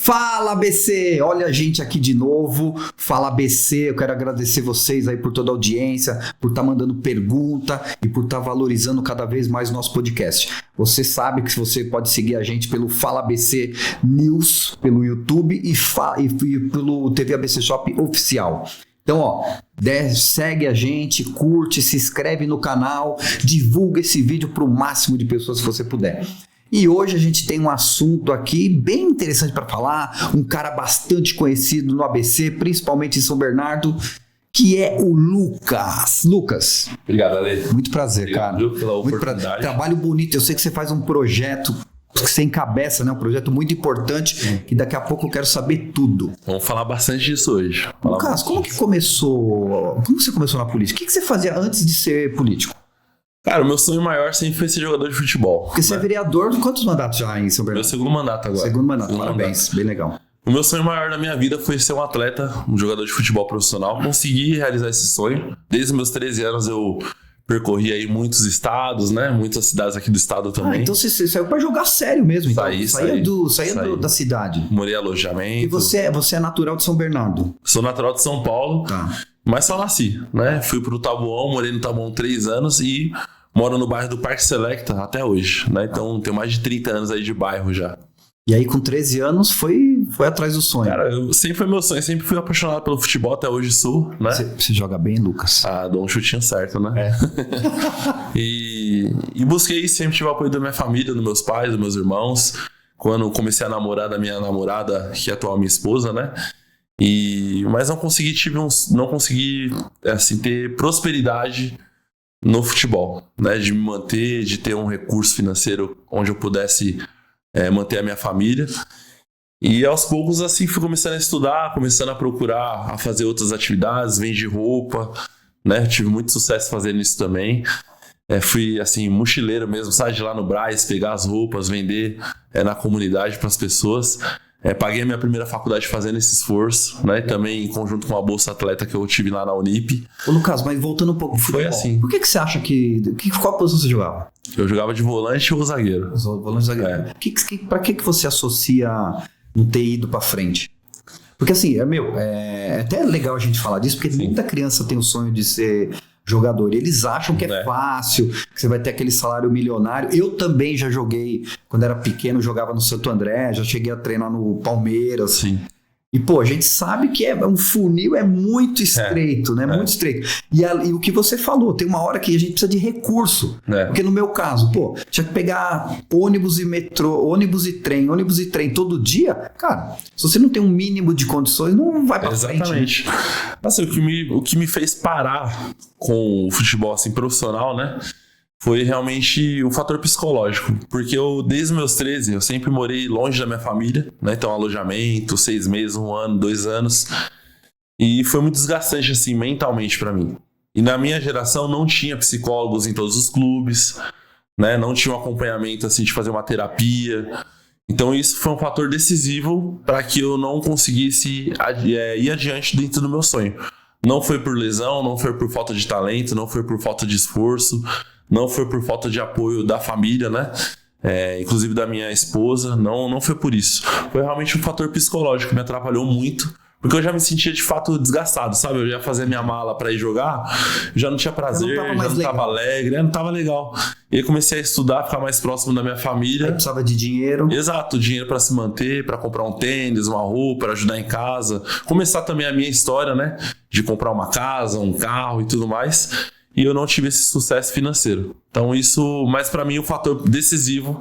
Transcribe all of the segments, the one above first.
Fala ABC, olha a gente aqui de novo, Fala ABC, eu quero agradecer vocês aí por toda a audiência, por estar mandando pergunta e por estar valorizando cada vez mais o nosso podcast. Você sabe que você pode seguir a gente pelo Fala ABC News, pelo YouTube e pelo TV ABC Shop Oficial. Então, segue a gente, curte, se inscreve no canal, divulga esse vídeo para o máximo de pessoas que você puder. E hoje a gente tem um assunto aqui bem interessante para falar, um cara bastante conhecido no ABC, principalmente em São Bernardo, que é o Lucas. Lucas. Obrigado, Ale. Muito prazer, Obrigado, cara. Pela oportunidade. Trabalho bonito. Eu sei que você faz um projeto que você encabeça, né? Um projeto muito importante, que daqui a pouco eu quero saber tudo. Vamos falar bastante disso hoje. Lucas, como que começou? Como você começou na política? O que você fazia antes de ser político? Cara, o meu sonho maior sempre foi ser jogador de futebol. Porque você é vereador, quantos mandatos já em São Bernardo? Meu segundo mandato agora. Segundo mandato, parabéns, bem legal. O meu sonho maior na minha vida foi ser um atleta, um jogador de futebol profissional. Consegui realizar esse sonho. Desde os meus 13 anos eu percorri aí muitos estados, né? Muitas cidades aqui do estado também. Então você saiu pra jogar sério mesmo. Então. Saía da cidade. Morei em alojamento. E você é natural de São Bernardo? Sou natural de São Paulo, tá. Mas só nasci, né? Fui pro Taboão, morei no Taboão 3 anos e moro no bairro do Parque Selecta até hoje, né? Então tenho mais de 30 anos aí de bairro já. E aí com 13 anos foi atrás do sonho? Cara, sempre foi meu sonho, sempre fui apaixonado pelo futebol, até hoje sou, né? Você joga bem, Lucas? Dou um chutinho certo, né? E busquei, sempre tive o apoio da minha família, dos meus pais, dos meus irmãos. Quando comecei a namorar da minha namorada, que é atual minha esposa, né? Mas não consegui assim, ter prosperidade no futebol, né? De me manter, de ter um recurso financeiro onde eu pudesse manter a minha família. E aos poucos assim fui começando a estudar, começando a procurar, a fazer outras atividades, vendi roupa, né? Tive muito sucesso fazendo isso também. Fui assim mochileiro mesmo, sabe, de lá no Brás, pegar as roupas, vender na comunidade para as pessoas. Paguei a minha primeira faculdade fazendo esse esforço, né? Também em conjunto com a Bolsa Atleta que eu tive lá na Unip. Ô Lucas, mas voltando um pouco pro futebol. Foi assim. Por que você acha qual posição você jogava? Eu jogava de volante ou zagueiro. Volante ou zagueiro. Pra que você associa não ter ido pra frente? Porque assim, é até legal a gente falar disso, porque muita criança tem o sonho de ser jogador. Eles acham que é fácil, que você vai ter aquele salário milionário. Eu também já joguei, quando era pequeno, jogava no Santo André, já cheguei a treinar no Palmeiras. Sim. E, a gente sabe que um funil muito estreito, né? Muito estreito. E o que você falou, tem uma hora que a gente precisa de recurso. Porque no meu caso, tinha que pegar ônibus e metrô, ônibus e trem todo dia. Cara, se você não tem um mínimo de condições, não vai pra frente. Exatamente. Assim, o que me fez parar com o futebol assim, profissional, né? Foi realmente o fator psicológico, porque desde meus 13, eu sempre morei longe da minha família, né? Então, alojamento, 6 meses, 1 ano, 2 anos, e foi muito desgastante, assim, mentalmente pra mim. E na minha geração não tinha psicólogos em todos os clubes, né? Não tinha um acompanhamento, assim, de fazer uma terapia. Então, isso foi um fator decisivo para que eu não conseguisse ir adiante dentro do meu sonho. Não foi por lesão, não foi por falta de talento, não foi por falta de esforço, não foi por falta de apoio da família, né? Inclusive da minha esposa, não foi por isso. Foi realmente um fator psicológico que me atrapalhou muito, porque eu já me sentia de fato desgastado, sabe? Eu ia fazer minha mala pra ir jogar, já não tinha prazer, já não tava alegre, não tava legal. E aí comecei a estudar, ficar mais próximo da minha família. Aí precisava de dinheiro. Exato, dinheiro pra se manter, pra comprar um tênis, uma roupa, pra ajudar em casa. Começar também a minha história, né? De comprar uma casa, um carro e tudo mais. E eu não tive esse sucesso financeiro. Então mas pra mim o fator decisivo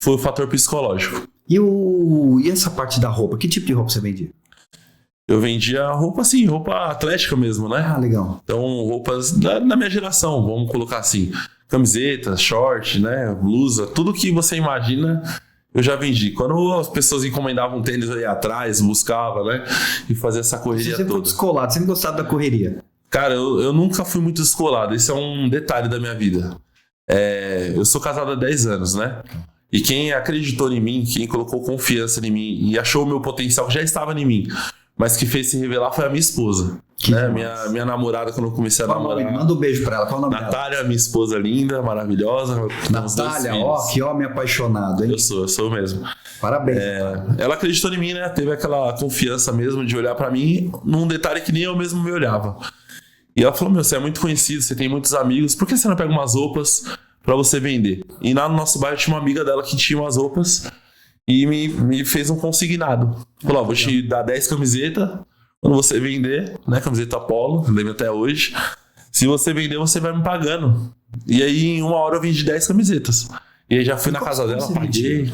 foi o fator psicológico. E essa parte da roupa? Que tipo de roupa você vendia? Eu vendia roupa assim, roupa atlética mesmo, né? Ah, legal. Então roupas da minha geração, vamos colocar assim. Camiseta, short, né? Blusa, tudo que você imagina eu já vendi. Quando as pessoas encomendavam tênis aí atrás, buscava, né? E fazia essa correria toda. Você sempre foi descolado, sempre gostava da correria. Cara, eu nunca fui muito descolado. Esse é um detalhe da minha vida. Eu sou casado há 10 anos, né? E quem acreditou em mim, quem colocou confiança em mim e achou o meu potencial que já estava em mim, mas que fez se revelar foi a minha esposa. Né? Minha namorada, quando eu comecei a namorar. Manda um beijo pra ela. Qual o nome Natália, minha esposa linda, maravilhosa. Natália, que homem apaixonado, hein? Eu sou mesmo. Parabéns. Ela acreditou em mim, né? Teve aquela confiança mesmo de olhar pra mim num detalhe que nem eu mesmo me olhava. E ela falou, você é muito conhecido, você tem muitos amigos, por que você não pega umas roupas pra você vender? E lá no nosso bairro tinha uma amiga dela que tinha umas roupas e me fez um consignado. Falou, vou te dar 10 camisetas, quando você vender, né? Camiseta Polo, lembro até hoje. Se você vender, você vai me pagando. E aí, em 1 hora, eu vendi 10 camisetas. E aí já fui na casa dela, paguei.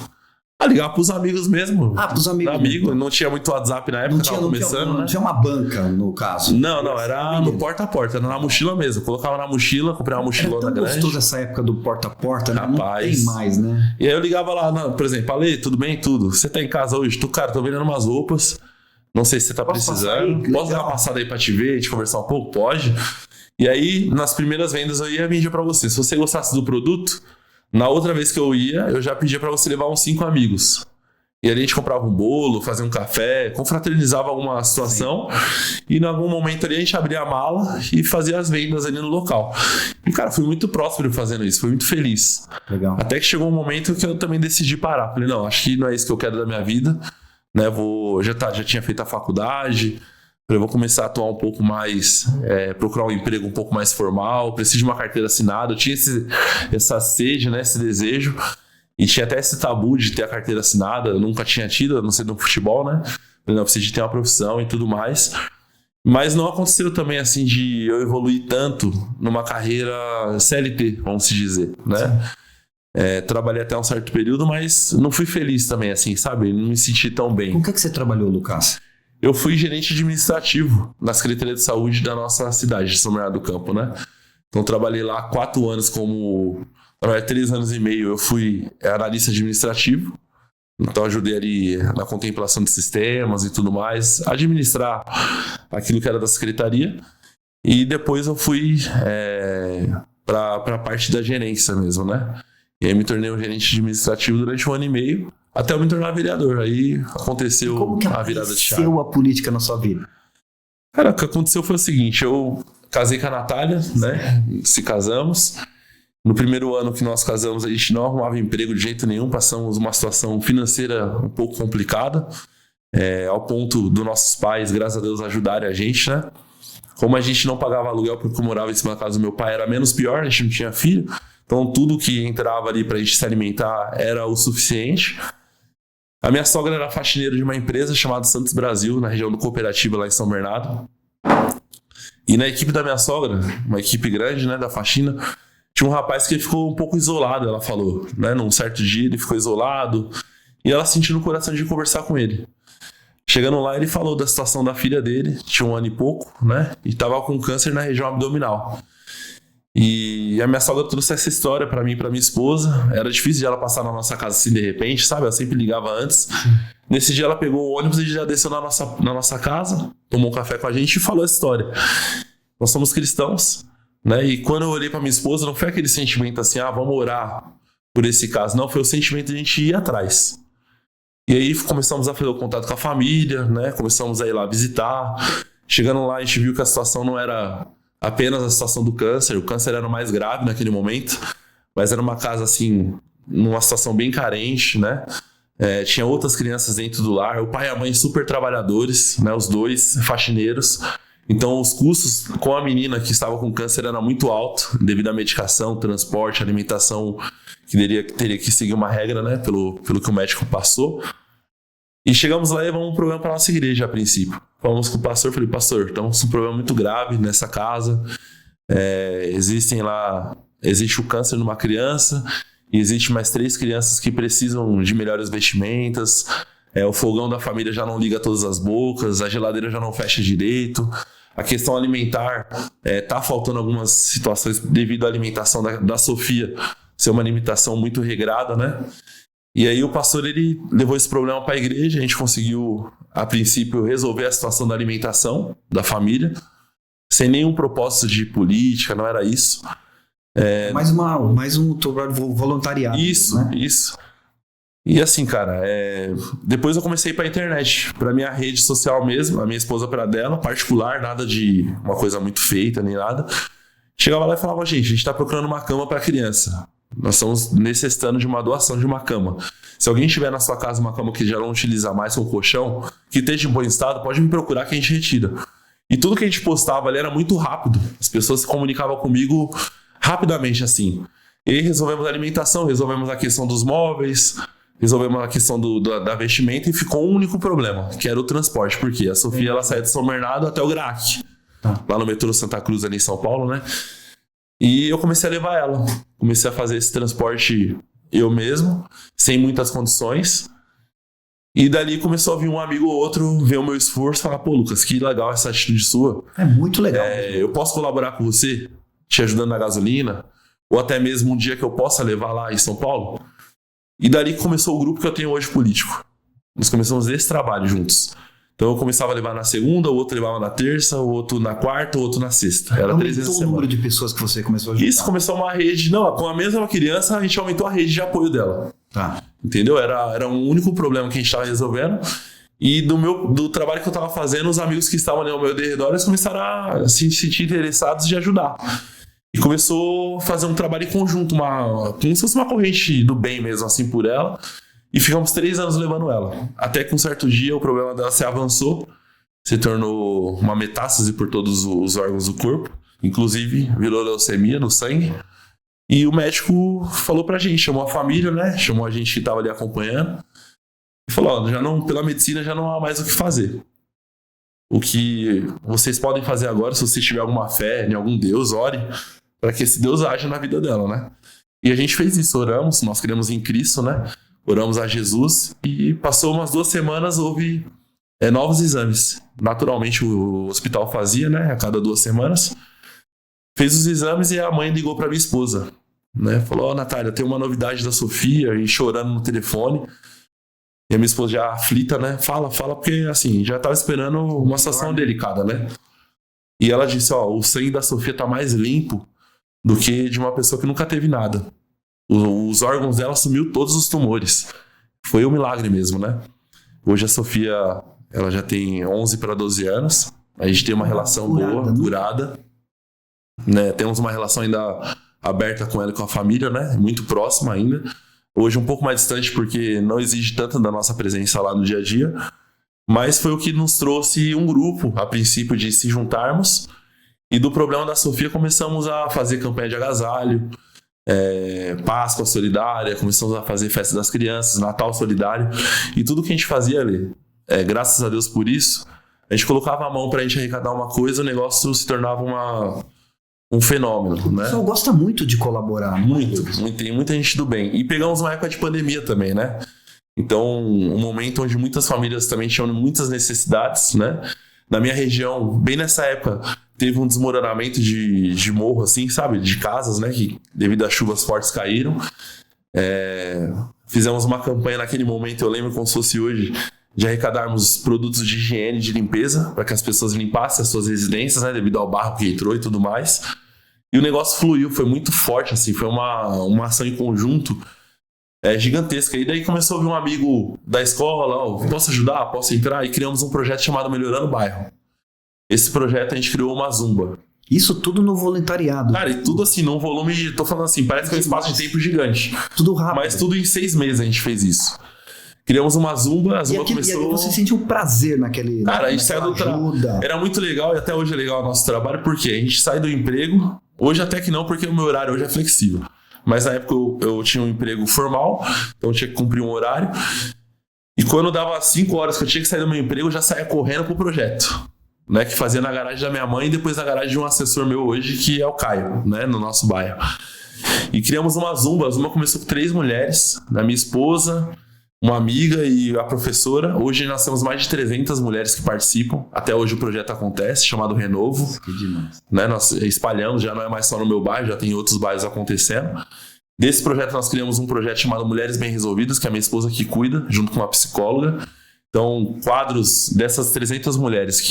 Ligar pros amigos mesmo. Pros amigos. Não tinha muito WhatsApp na época, tava começando, né? Não tinha uma banca, no caso. Não, era no porta a porta, era na mochila mesmo. Colocava na mochila, comprei uma mochilona grande. Era tão gostoso essa época do porta a porta, né? Rapaz. Não tem mais, né? E aí eu ligava lá, por exemplo, Ale, tudo bem? Tudo. Você tá em casa hoje? Cara, tô vendendo umas roupas. Não sei se você tá precisando. Posso dar uma passada aí pra te ver, a gente conversar um pouco? Pode. E aí, nas primeiras vendas, eu ia vender pra você. Se você gostasse do produto, na outra vez que eu ia, eu já pedia pra você levar uns 5 amigos. E ali a gente comprava um bolo, fazia um café, confraternizava alguma situação. Sim. E em algum momento ali a gente abria a mala e fazia as vendas ali no local. E, cara, fui muito próspero fazendo isso, fui muito feliz. Legal. Até que chegou um momento que eu também decidi parar. Falei, não, acho que não é isso que eu quero da minha vida. Né? Já tinha feito a faculdade. Eu vou começar a atuar um pouco mais, procurar um emprego um pouco mais formal. Preciso de uma carteira assinada. Eu tinha essa sede, né? Esse desejo. E tinha até esse tabu de ter a carteira assinada, eu nunca tinha tido, a não ser no futebol, né? Eu não preciso de ter uma profissão e tudo mais. Mas não aconteceu também assim de eu evoluir tanto numa carreira CLT, vamos se dizer, né? Trabalhei até um certo período, mas não fui feliz também, assim, sabe? Não me senti tão bem. Com o que você trabalhou, Lucas? Eu fui gerente administrativo na Secretaria de Saúde da nossa cidade, de São Bernardo do Campo, né? Então trabalhei lá 4 anos como... Na verdade, 3 anos e meio eu fui analista administrativo, então ajudei ali na contemplação de sistemas e tudo mais, administrar aquilo que era da secretaria, e depois eu fui para a parte da gerência mesmo, né? E aí me tornei um gerente administrativo durante 1 ano e meio, até eu me tornar vereador. Aí aconteceu a virada de chave. Como que a política na sua vida? Cara, o que aconteceu foi o seguinte, eu casei com a Natália, né? Se casamos. No primeiro ano que nós casamos, a gente não arrumava emprego de jeito nenhum, passamos uma situação financeira um pouco complicada, ao ponto dos nossos pais, graças a Deus, ajudarem a gente, né? Como a gente não pagava aluguel porque eu morava em cima da casa do meu pai, era menos pior, a gente não tinha filho, então tudo que entrava ali pra gente se alimentar era o suficiente. A minha sogra era faxineira de uma empresa chamada Santos Brasil, na região do Cooperativa, lá em São Bernardo. E na equipe da minha sogra, uma equipe grande, né, da faxina, tinha um rapaz que ficou um pouco isolado, ela falou, né? Num certo dia ele ficou isolado e ela sentiu no coração de conversar com ele. Chegando lá, ele falou da situação da filha dele, tinha 1 ano e pouco, né? E tava com câncer na região abdominal. E a minha sogra trouxe essa história pra mim e pra minha esposa. Era difícil de ela passar na nossa casa assim de repente, sabe? Ela sempre ligava antes. Nesse dia ela pegou o ônibus e já desceu na nossa casa, tomou um café com a gente e falou essa história. Nós somos cristãos, né? E quando eu olhei pra minha esposa, não foi aquele sentimento assim, vamos orar por esse caso. Não, foi o sentimento de a gente ir atrás. E aí começamos a fazer o contato com a família, né? Começamos a ir lá visitar. Chegando lá, a gente viu que a situação não era apenas a situação do câncer. O câncer era o mais grave naquele momento, mas era uma casa assim, numa situação bem carente, né? Tinha outras crianças dentro do lar, o pai e a mãe super trabalhadores, né? Os dois faxineiros. Então os custos com a menina que estava com câncer era muito alto, devido à medicação, transporte, alimentação, que teria que seguir uma regra, né? Pelo que o médico passou. E chegamos lá e levamos um problema para nossa igreja a princípio. Falamos com o pastor, falei, pastor, estamos com um problema muito grave nessa casa. Existe o câncer numa criança e existe mais 3 crianças que precisam de melhores vestimentas. O fogão da família já não liga todas as bocas, a geladeira já não fecha direito. A questão alimentar, tá faltando algumas situações devido à alimentação da Sofia ser uma alimentação muito regrada, né? E aí o pastor, ele levou esse problema para a igreja, a gente conseguiu, a princípio, resolver a situação da alimentação da sem nenhum propósito de política, não era isso. Mais um voluntariado. Isso, né? Isso. E assim, cara, depois eu comecei pra internet, pra minha rede social mesmo, a minha esposa pra dela, particular, nada de uma coisa muito feita nem nada. Chegava lá e falava, gente, a gente tá procurando uma cama pra criança. Nós estamos necessitando de uma doação de uma cama. Se alguém tiver na sua casa uma cama que já não utiliza mais com colchão, que esteja em bom estado, pode me procurar que a gente retira. E tudo que a gente postava ali era muito rápido. As pessoas se comunicavam comigo rapidamente assim. E aí resolvemos a alimentação, resolvemos a questão dos móveis, resolvemos a questão da vestimenta e ficou um único problema, que era o transporte. Porque a Sofia ela saía de São Bernardo até o Grac, lá no metrô Santa Cruz, ali em São Paulo, né? E eu comecei a levar ela. Comecei a fazer esse transporte eu mesmo, sem muitas condições. E dali começou a vir um amigo ou outro ver o meu esforço e falar, pô, Lucas, que legal essa atitude sua. É muito legal. Eu posso colaborar com você, te ajudando na gasolina, ou até mesmo um dia que eu possa levar lá em São Paulo. E dali começou o grupo que eu tenho hoje político. Nós começamos esse trabalho juntos. Então eu começava a levar na segunda, o outro levava na terça, o outro na quarta, o outro na sexta. Era 3 vezes a semana. O número de pessoas que você começou a ajudar. Isso começou uma rede. Não, com a mesma criança, a gente aumentou a rede de apoio dela. Tá. Entendeu? Era um único problema que a gente estava resolvendo. E do trabalho que eu estava fazendo, os amigos que estavam ali ao meu redor, eles começaram a se sentir interessados de ajudar. E começou a fazer um trabalho em conjunto, como se fosse uma corrente do bem mesmo, assim, por ela. E ficamos 3 anos levando ela. Até que um certo dia o problema dela se avançou, se tornou uma metástase por todos os órgãos do corpo, inclusive virou leucemia no sangue. E o médico falou pra gente, chamou a família, né? Chamou a gente que tava ali acompanhando. E falou, pela medicina já não há mais o que fazer. O que vocês podem fazer agora, se você tiver alguma fé em algum Deus, ore para que esse Deus haja na vida dela, né? E a gente fez isso, oramos, nós cremos em Cristo, né? Oramos a Jesus e passou umas 2 semanas, houve novos exames. Naturalmente o hospital fazia, né? A cada 2 semanas. Fez os exames e a mãe ligou para minha esposa, né? Falou, Natália, tem uma novidade da Sofia, e chorando no telefone. E a minha esposa já aflita, né? Fala, porque assim, já tava esperando uma situação delicada, né? E ela disse, o sangue da Sofia tá mais limpo do que de uma pessoa que nunca teve nada. Os órgãos dela sumiu todos os tumores. Foi um milagre mesmo, né? Hoje a Sofia, ela já tem 11 para 12 anos. A gente tem uma relação boa, curada. Né? Temos uma relação ainda aberta com ela e com a família, né? Muito próxima ainda. Hoje um pouco mais distante porque não exige tanto da nossa presença lá no dia a dia. Mas foi o que nos trouxe um grupo, a princípio, de se juntarmos. E do problema da Sofia começamos a fazer campanha de agasalho, Páscoa solidária, começamos a fazer festa das crianças, Natal solidário, e tudo que a gente fazia ali, graças a Deus por isso, a gente colocava a mão pra gente arrecadar uma coisa, o negócio se tornava um fenômeno, né? O pessoal gosta muito de colaborar. Muito, tem muita gente do bem. E pegamos uma época de pandemia também, né? Então, um momento onde muitas famílias também tinham muitas necessidades, né? Na minha região, bem nessa época, teve um desmoronamento de morro, assim, sabe? De casas, né? Que devido às chuvas fortes caíram. Fizemos uma campanha naquele momento, eu lembro como se fosse hoje, de arrecadarmos produtos de higiene e de limpeza para que as pessoas limpassem as suas residências, né? Devido ao barro que entrou e tudo mais. E o negócio fluiu, foi muito forte, assim. Foi uma ação em conjunto gigantesca. E daí começou a vir um amigo da escola, posso ajudar? Posso entrar? E criamos um projeto chamado Melhorando o Bairro. Esse projeto a gente criou uma zumba. Isso tudo no voluntariado. Cara, e tudo assim, num volume, tô falando assim, parece que é um espaço de tempo gigante. Tudo rápido. Mas tudo em 6 meses a gente fez isso. Criamos uma zumba, a zumba começou... E você sentiu prazer naquele... Cara, a gente saiu do Era muito legal e até hoje é legal o nosso trabalho, porque a gente sai do emprego, hoje até que não, porque o meu horário hoje é flexível. Mas na época eu tinha um emprego formal, então eu tinha que cumprir um horário. E quando dava 5 horas que eu tinha que sair do meu emprego, eu já saía correndo pro projeto, né? Que fazia na garagem da minha mãe e depois na garagem de um assessor meu hoje, que é o Caio, né? No nosso bairro. E criamos uma zumba. A zumba começou com 3 mulheres, a minha esposa, uma amiga e a professora. Hoje nós temos mais de 300 mulheres que participam. Até hoje o projeto acontece, chamado Renovo. Que demais. Né? Nós espalhamos, já não é mais só no meu bairro, já tem outros bairros acontecendo. Desse projeto nós criamos um projeto chamado Mulheres Bem Resolvidas, que é a minha esposa que cuida, junto com uma psicóloga. Então, quadros dessas 300 mulheres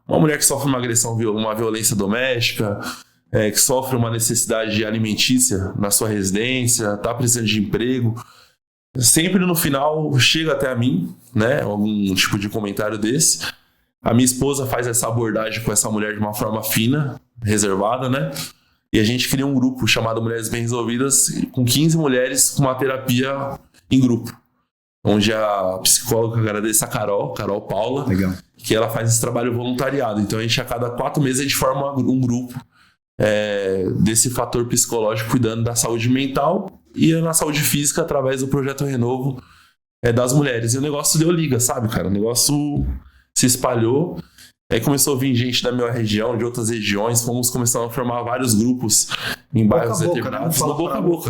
uma mulher que sofre uma agressão, uma violência doméstica, que sofre uma necessidade alimentícia na sua residência, está precisando de emprego. sempre no final chega até a mim, né? Algum tipo de comentário desse. A minha esposa faz essa abordagem com essa mulher de uma forma fina, reservada, né? E a gente cria um grupo chamado Mulheres Bem Resolvidas, com 15 mulheres com uma terapia em grupo. Onde a psicóloga, agradeço a Carol Paula, Legal. Que ela faz esse trabalho voluntariado. Então a gente, a cada 4 meses, a gente forma um grupo desse fator psicológico, cuidando da saúde mental e na saúde física, através do Projeto Renovo das mulheres. E o negócio deu liga, sabe, cara? O negócio se espalhou. Aí começou a vir gente da minha região, de outras regiões, fomos começando a formar vários grupos em bairros determinados, boca a boca.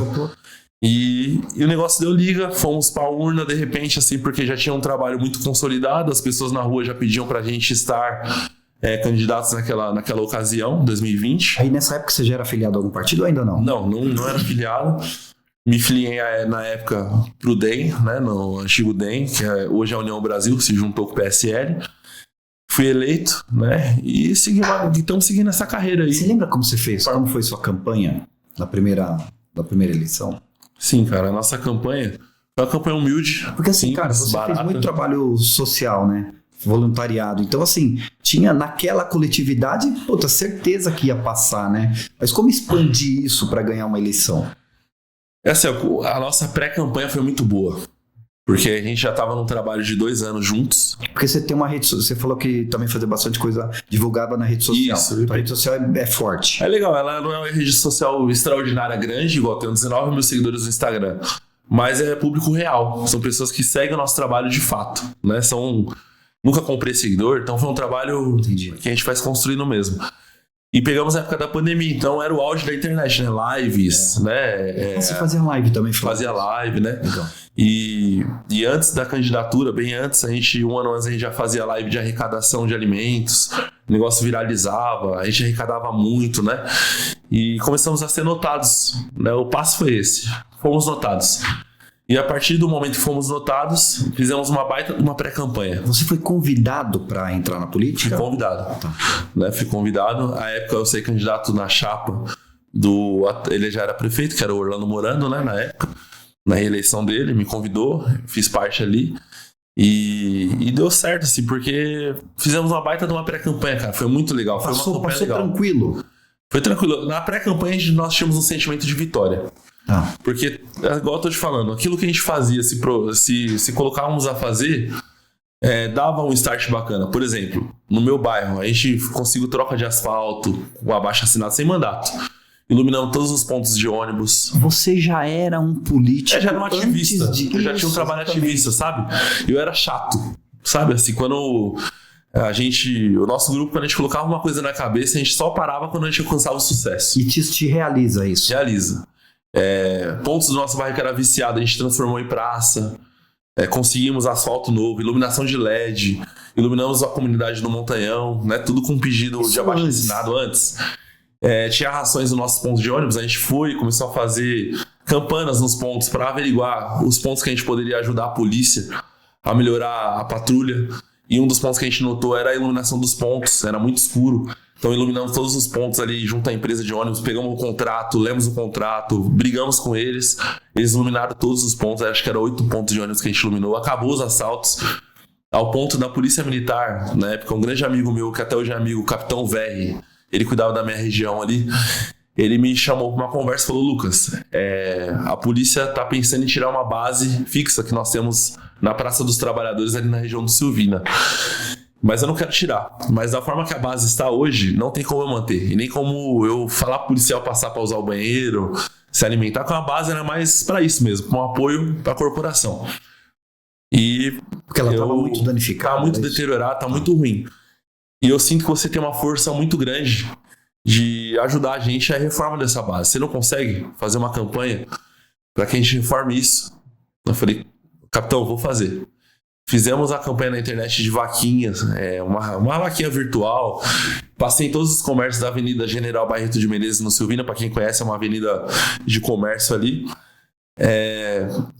E o negócio deu liga, fomos pra urna de repente, assim, porque já tinha um trabalho muito consolidado, as pessoas na rua já pediam pra gente estar candidatos naquela ocasião, 2020. Aí nessa época você já era afiliado a algum partido ou ainda não? Não era afiliado. Me filiei na época pro DEM, né, no antigo DEM, que hoje é a União Brasil, se juntou com o PSL. Fui eleito, né, e estamos seguindo essa carreira aí. Você lembra como você fez? Como foi sua campanha na primeira eleição? Sim, cara, a nossa campanha foi uma campanha humilde. Porque assim, simples, cara, você barata. fez muito trabalho social, né? Voluntariado. Então, assim, tinha naquela coletividade, puta, certeza que ia passar, né? Mas como expandir isso para ganhar uma eleição? Essa, a nossa pré-campanha foi muito boa. Porque a gente já estava num trabalho de 2 anos juntos. Porque você tem uma rede social, você falou que também fazia bastante coisa divulgada na rede social. Isso. A rede social é forte. É legal, ela não é uma rede social extraordinária grande, igual tem 19 mil seguidores no Instagram. Mas é público real. São pessoas que seguem o nosso trabalho de fato, né? Nunca comprei seguidor, então foi um trabalho que a gente faz construindo mesmo. E pegamos a época da pandemia, então era o auge da internet, né? Lives, né? Você fazia live também, Flávio? Fazia live, né? Legal. E antes da candidatura, bem antes, um ano antes, a gente já fazia live de arrecadação de alimentos, o negócio viralizava, a gente arrecadava muito, né? E começamos a ser notados, né? O passo foi esse, fomos notados. E a partir do momento que fomos notados, fizemos uma pré-campanha. Você foi convidado para entrar na política? Fui convidado. Tá. Né? Fui convidado. Na época eu saí candidato na chapa ele já era prefeito, que era o Orlando Morando, né? Na época. Na reeleição dele, me convidou, fiz parte ali. E deu certo, assim, porque fizemos uma baita de uma pré-campanha, cara. Foi muito legal. Foi uma campanha legal. Tranquilo? Foi tranquilo. Na pré-campanha nós tínhamos um sentimento de vitória. Ah. Porque, igual eu tô te falando, aquilo que a gente fazia, se colocávamos a fazer, dava um start bacana. Por exemplo, no meu bairro, a gente conseguiu troca de asfalto com abaixo-assinado sem mandato. Iluminamos todos os pontos de ônibus. Você já era um político? Já era um ativista. Eu já tinha um trabalho ativista, sabe? Eu era chato, sabe? Assim, quando o nosso grupo, quando a gente colocava uma coisa na cabeça, a gente só parava quando a gente alcançava o sucesso. E te realiza isso? Realiza. Pontos do nosso bairro que era viciado, a gente transformou em praça. Conseguimos asfalto novo, iluminação de LED, iluminamos a comunidade do Montanhão, né? Tudo com pedido de abaixo-assinado antes. Tinha rações nos nossos pontos de ônibus, a gente começou a fazer campanas nos pontos para averiguar os pontos que a gente poderia ajudar a polícia a melhorar a patrulha. E um dos pontos que a gente notou era a iluminação dos pontos, era muito escuro. Então iluminamos todos os pontos ali junto à empresa de ônibus, pegamos o contrato, lemos o contrato, brigamos com eles iluminaram todos os pontos, acho que era 8 pontos de ônibus que a gente iluminou, acabou os assaltos, ao ponto da Polícia Militar, na época um grande amigo meu, que até hoje é amigo, o Capitão Verri, ele cuidava da minha região ali, ele me chamou para uma conversa e falou: Lucas, a polícia está pensando em tirar uma base fixa que nós temos na Praça dos Trabalhadores ali na região do Silvina. Mas eu não quero tirar. Mas da forma que a base está hoje, não tem como eu manter. E nem como eu falar pro policial passar para usar o banheiro, se alimentar, com a base era mais para isso mesmo, com apoio para a corporação. Porque ela estava muito danificada. Tá muito deteriorada, tá muito ruim. E eu sinto que você tem uma força muito grande de ajudar a gente a reforma dessa base. Você não consegue fazer uma campanha para que a gente reforme isso? Eu falei: capitão, vou fazer. Fizemos a campanha na internet de vaquinhas, uma vaquinha virtual. Passei em todos os comércios da Avenida General Barreto de Menezes, no Silvina. Para quem conhece, é uma avenida de comércio ali.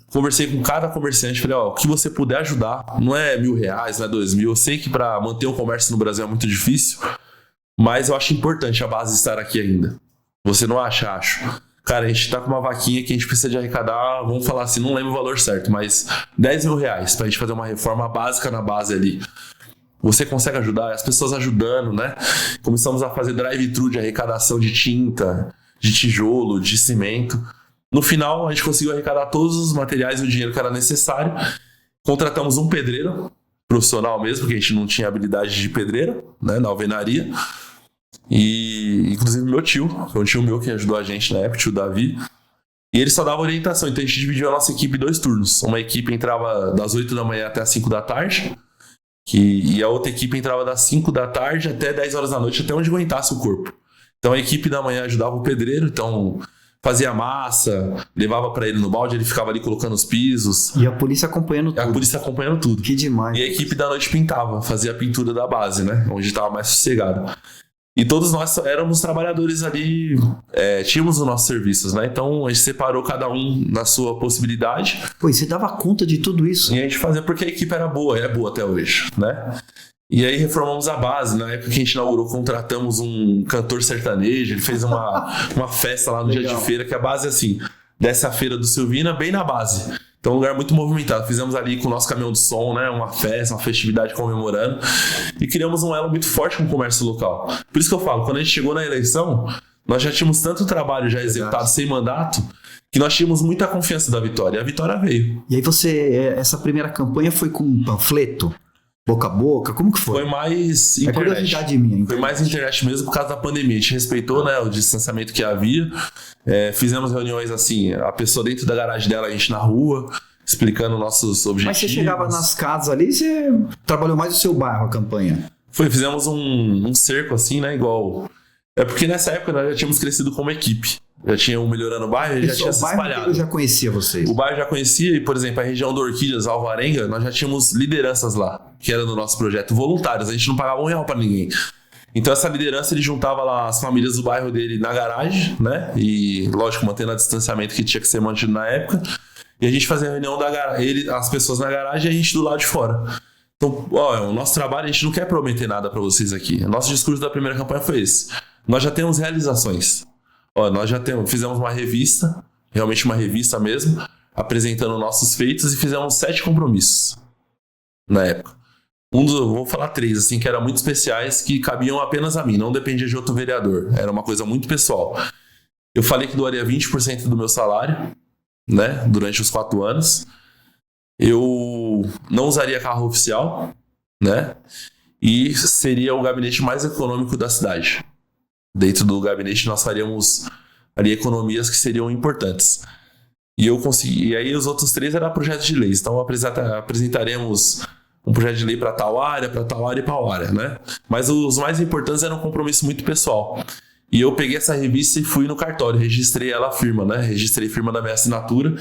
Conversei com cada comerciante, falei: o que você puder ajudar, não é R$1.000, não é R$2.000. Eu sei que para manter um comércio no Brasil é muito difícil, mas eu acho importante a base estar aqui ainda. Você não acha? Acho. cara, a gente tá com uma vaquinha que a gente precisa de arrecadar, vamos falar assim, não lembro o valor certo, mas R$10 mil pra gente fazer uma reforma básica na base ali. Você consegue ajudar? As pessoas ajudando, né? Começamos a fazer drive-thru de arrecadação de tinta, de tijolo, de cimento. No final, a gente conseguiu arrecadar todos os materiais e o dinheiro que era necessário. Contratamos um pedreiro, profissional mesmo, porque a gente não tinha habilidade de pedreiro, né, na alvenaria. E, inclusive, meu tio, foi um tio meu que ajudou a gente na época, o tio Davi. E ele só dava orientação, então a gente dividiu a nossa equipe em 2 turnos. Uma equipe entrava das 8 da manhã até as 5 da tarde, e a outra equipe entrava das 5 da tarde até 10 horas da noite, até onde aguentasse o corpo. Então a equipe da manhã ajudava o pedreiro, então fazia massa, levava pra ele no balde, ele ficava ali colocando os pisos. E a polícia acompanhando tudo. A polícia acompanhando tudo. Que demais. E a equipe da noite pintava, fazia a pintura da base, né? Onde estava mais sossegado. E todos nós éramos trabalhadores ali, tínhamos os nossos serviços, né? Então a gente separou cada um na sua possibilidade. Pô, e você dava conta de tudo isso? E a gente fazia porque a equipe era boa, é boa até hoje, né? E aí reformamos a base. Na época que a gente inaugurou, contratamos um cantor sertanejo. Ele fez uma festa lá no dia de feira, que a base é assim, desce a feira do Silvina, bem na base. Então é um lugar muito movimentado. Fizemos ali com o nosso caminhão de som, né? Uma festa, uma festividade comemorando. E criamos um elo muito forte com o comércio local. Por isso que eu falo, quando a gente chegou na eleição, nós já tínhamos tanto trabalho já executado sem mandato, que nós tínhamos muita confiança da vitória. E a vitória veio. E aí essa primeira campanha foi com um panfleto? Boca a boca? Como que foi? Foi mais internet. Curiosidade minha. Foi mais internet mesmo por causa da pandemia. A gente respeitou, né, o distanciamento que havia. Fizemos reuniões assim, a pessoa dentro da garagem dela, a gente na rua, explicando nossos objetivos. Mas você chegava nas casas ali, você trabalhou mais o seu bairro, a campanha? Fizemos um cerco assim, né, igual... É porque nessa época nós já tínhamos crescido como equipe. Já tinha um melhorando o bairro e já tinha se espalhado. Eu já conhecia vocês. O bairro já conhecia e, por exemplo, a região do Orquídeas, Alvarenga, nós já tínhamos lideranças lá, que era no nosso projeto, voluntários. A gente não pagava R$1 pra ninguém. Então essa liderança, ele juntava lá as famílias do bairro dele na garagem, né? E, lógico, mantendo o distanciamento que tinha que ser mantido na época. E a gente fazia a reunião as pessoas na garagem e a gente do lado de fora. Então, o nosso trabalho, a gente não quer prometer nada pra vocês aqui. O nosso discurso da primeira campanha foi esse. Nós já temos realizações. Nós já fizemos uma revista, realmente uma revista mesmo, apresentando nossos feitos e fizemos 7 compromissos na época. Vou falar 3, assim, que eram muito especiais, que cabiam apenas a mim, não dependia de outro vereador. Era uma coisa muito pessoal. Eu falei que doaria 20% do meu salário, né, durante os 4 anos. Eu não usaria carro oficial, né, e seria o gabinete mais econômico da cidade. Dentro do gabinete nós faríamos ali economias que seriam importantes. E eu consegui. E aí os outros 3 eram projetos de leis. Então apresentaremos um projeto de lei para tal área e tal área, né? Mas os mais importantes eram um compromisso muito pessoal. E eu peguei essa revista e fui no cartório, registrei ela a firma, né? Registrei a firma da minha assinatura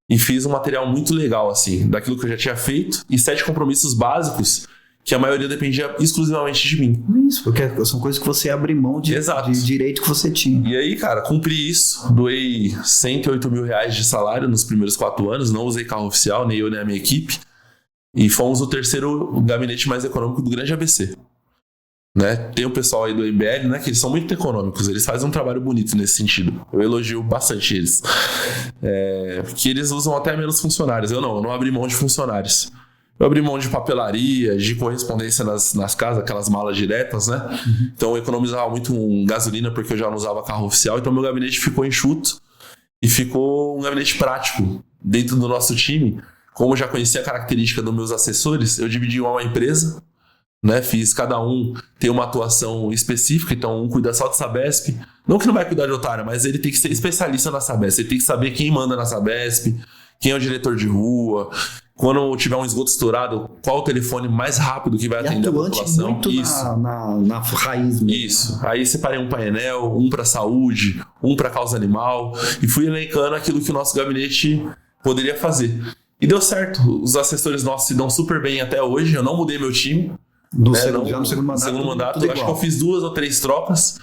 e fiz um material muito legal, assim, daquilo que eu já tinha feito e 7 compromissos básicos que a maioria dependia exclusivamente de mim. Isso, porque são coisas que você abre mão de direito que você tinha. E aí, cara, cumpri isso. Doei R$108 mil de salário nos primeiros 4 anos. Não usei carro oficial, nem eu, nem a minha equipe. E fomos o terceiro gabinete mais econômico do grande ABC. Né? Tem o pessoal aí do MBL, né, que eles são muito econômicos. Eles fazem um trabalho bonito nesse sentido. Eu elogio bastante eles. Que eles usam até menos funcionários. Eu não abri mão de funcionários. Eu abri mão de papelaria, de correspondência nas casas, aquelas malas diretas, né? Uhum. Então eu economizava muito gasolina porque eu já não usava carro oficial. Então meu gabinete ficou enxuto e ficou um gabinete prático dentro do nosso time. Como eu já conhecia a característica dos meus assessores, eu dividi uma empresa, né? Fiz cada um ter uma atuação específica. Então um cuida só de Sabesp. Não que não vai cuidar de outra área, mas ele tem que ser especialista na Sabesp. Ele tem que saber quem manda na Sabesp, quem é o diretor de rua. Quando tiver um esgoto estourado, qual o telefone mais rápido que vai atender a população? Muito isso. Na raiz mesmo. Isso. Aí separei um painel, um para saúde, um para causa animal e fui elencando aquilo que o nosso gabinete poderia fazer. E deu certo. Os assessores nossos se dão super bem até hoje. Eu não mudei meu time. No segundo mandato. Acho que eu fiz 2 ou 3 trocas,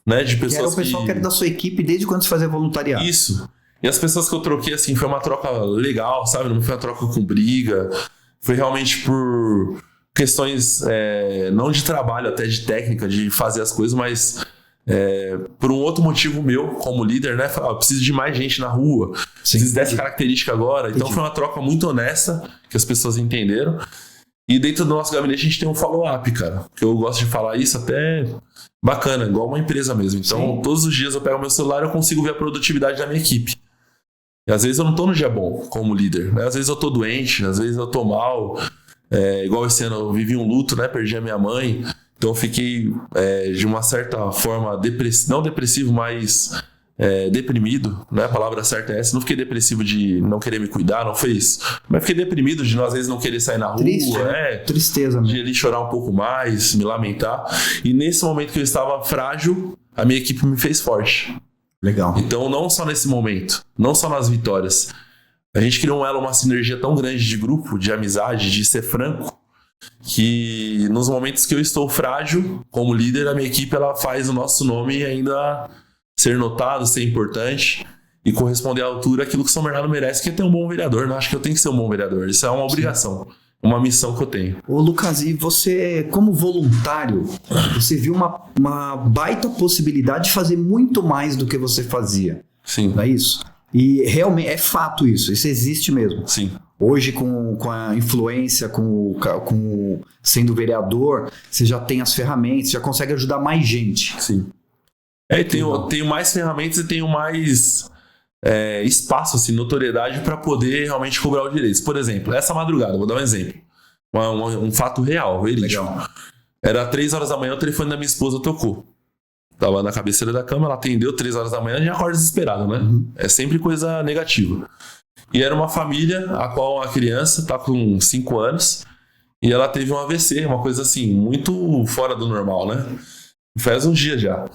né, de pessoas que... era o pessoal que era da sua equipe desde quando você fazia voluntariado. Isso. E as pessoas que eu troquei, assim, foi uma troca legal, sabe? Não foi uma troca com briga. Foi realmente por questões, não de trabalho, até de técnica, de fazer as coisas, mas por um outro motivo meu, como líder, né? Falar, eu preciso de mais gente na rua, preciso dessa característica agora. Então foi uma troca muito honesta, que as pessoas entenderam. E dentro do nosso gabinete a gente tem um follow-up, cara. Que eu gosto de falar isso até bacana, igual uma empresa mesmo. Então, todos os dias eu pego meu celular e eu consigo ver a produtividade da minha equipe. E às vezes eu não tô no dia bom como líder, né? Às vezes eu tô doente, às vezes eu tô mal. Igual esse ano eu vivi um luto, né? Perdi a minha mãe. Então eu fiquei de uma certa forma não depressivo, mas deprimido, né? A palavra certa é essa. Não fiquei depressivo de não querer me cuidar, não foi isso. Mas fiquei deprimido de às vezes não querer sair na rua. Triste, tristeza mesmo. De ali chorar um pouco mais, me lamentar. E nesse momento que eu estava frágil, a minha equipe me fez forte. Legal. Então não só nesse momento, não só nas vitórias. A gente criou uma sinergia tão grande de grupo, de amizade, de ser franco, que nos momentos que eu estou frágil, como líder, a minha equipe ela faz o nosso nome ainda ser notado, ser importante e corresponder à altura àquilo que o São Bernardo merece, que é ter um bom vereador. Não acho que eu tenho que ser um bom vereador. Isso é uma obrigação, uma missão que eu tenho. Ô Lucas, e você, como voluntário, você viu uma baita possibilidade de fazer muito mais do que você fazia. Sim. Não é isso? E realmente é fato isso existe mesmo. Sim. Hoje, com a influência, sendo vereador, você já tem as ferramentas, já consegue ajudar mais gente. Sim. Tenho mais ferramentas e tenho mais espaço, assim, notoriedade para poder realmente cobrar os direitos. Por exemplo, essa madrugada, vou dar um exemplo. Um fato real, verídico. Era 3 horas da manhã, o telefone da minha esposa tocou. Tava na cabeceira da cama, ela atendeu 3 horas da manhã, já acorda desesperado, né? É sempre coisa negativa. E era uma família a qual a criança tá com 5 anos e ela teve um AVC, uma coisa assim, muito fora do normal, né? Faz uns dias já.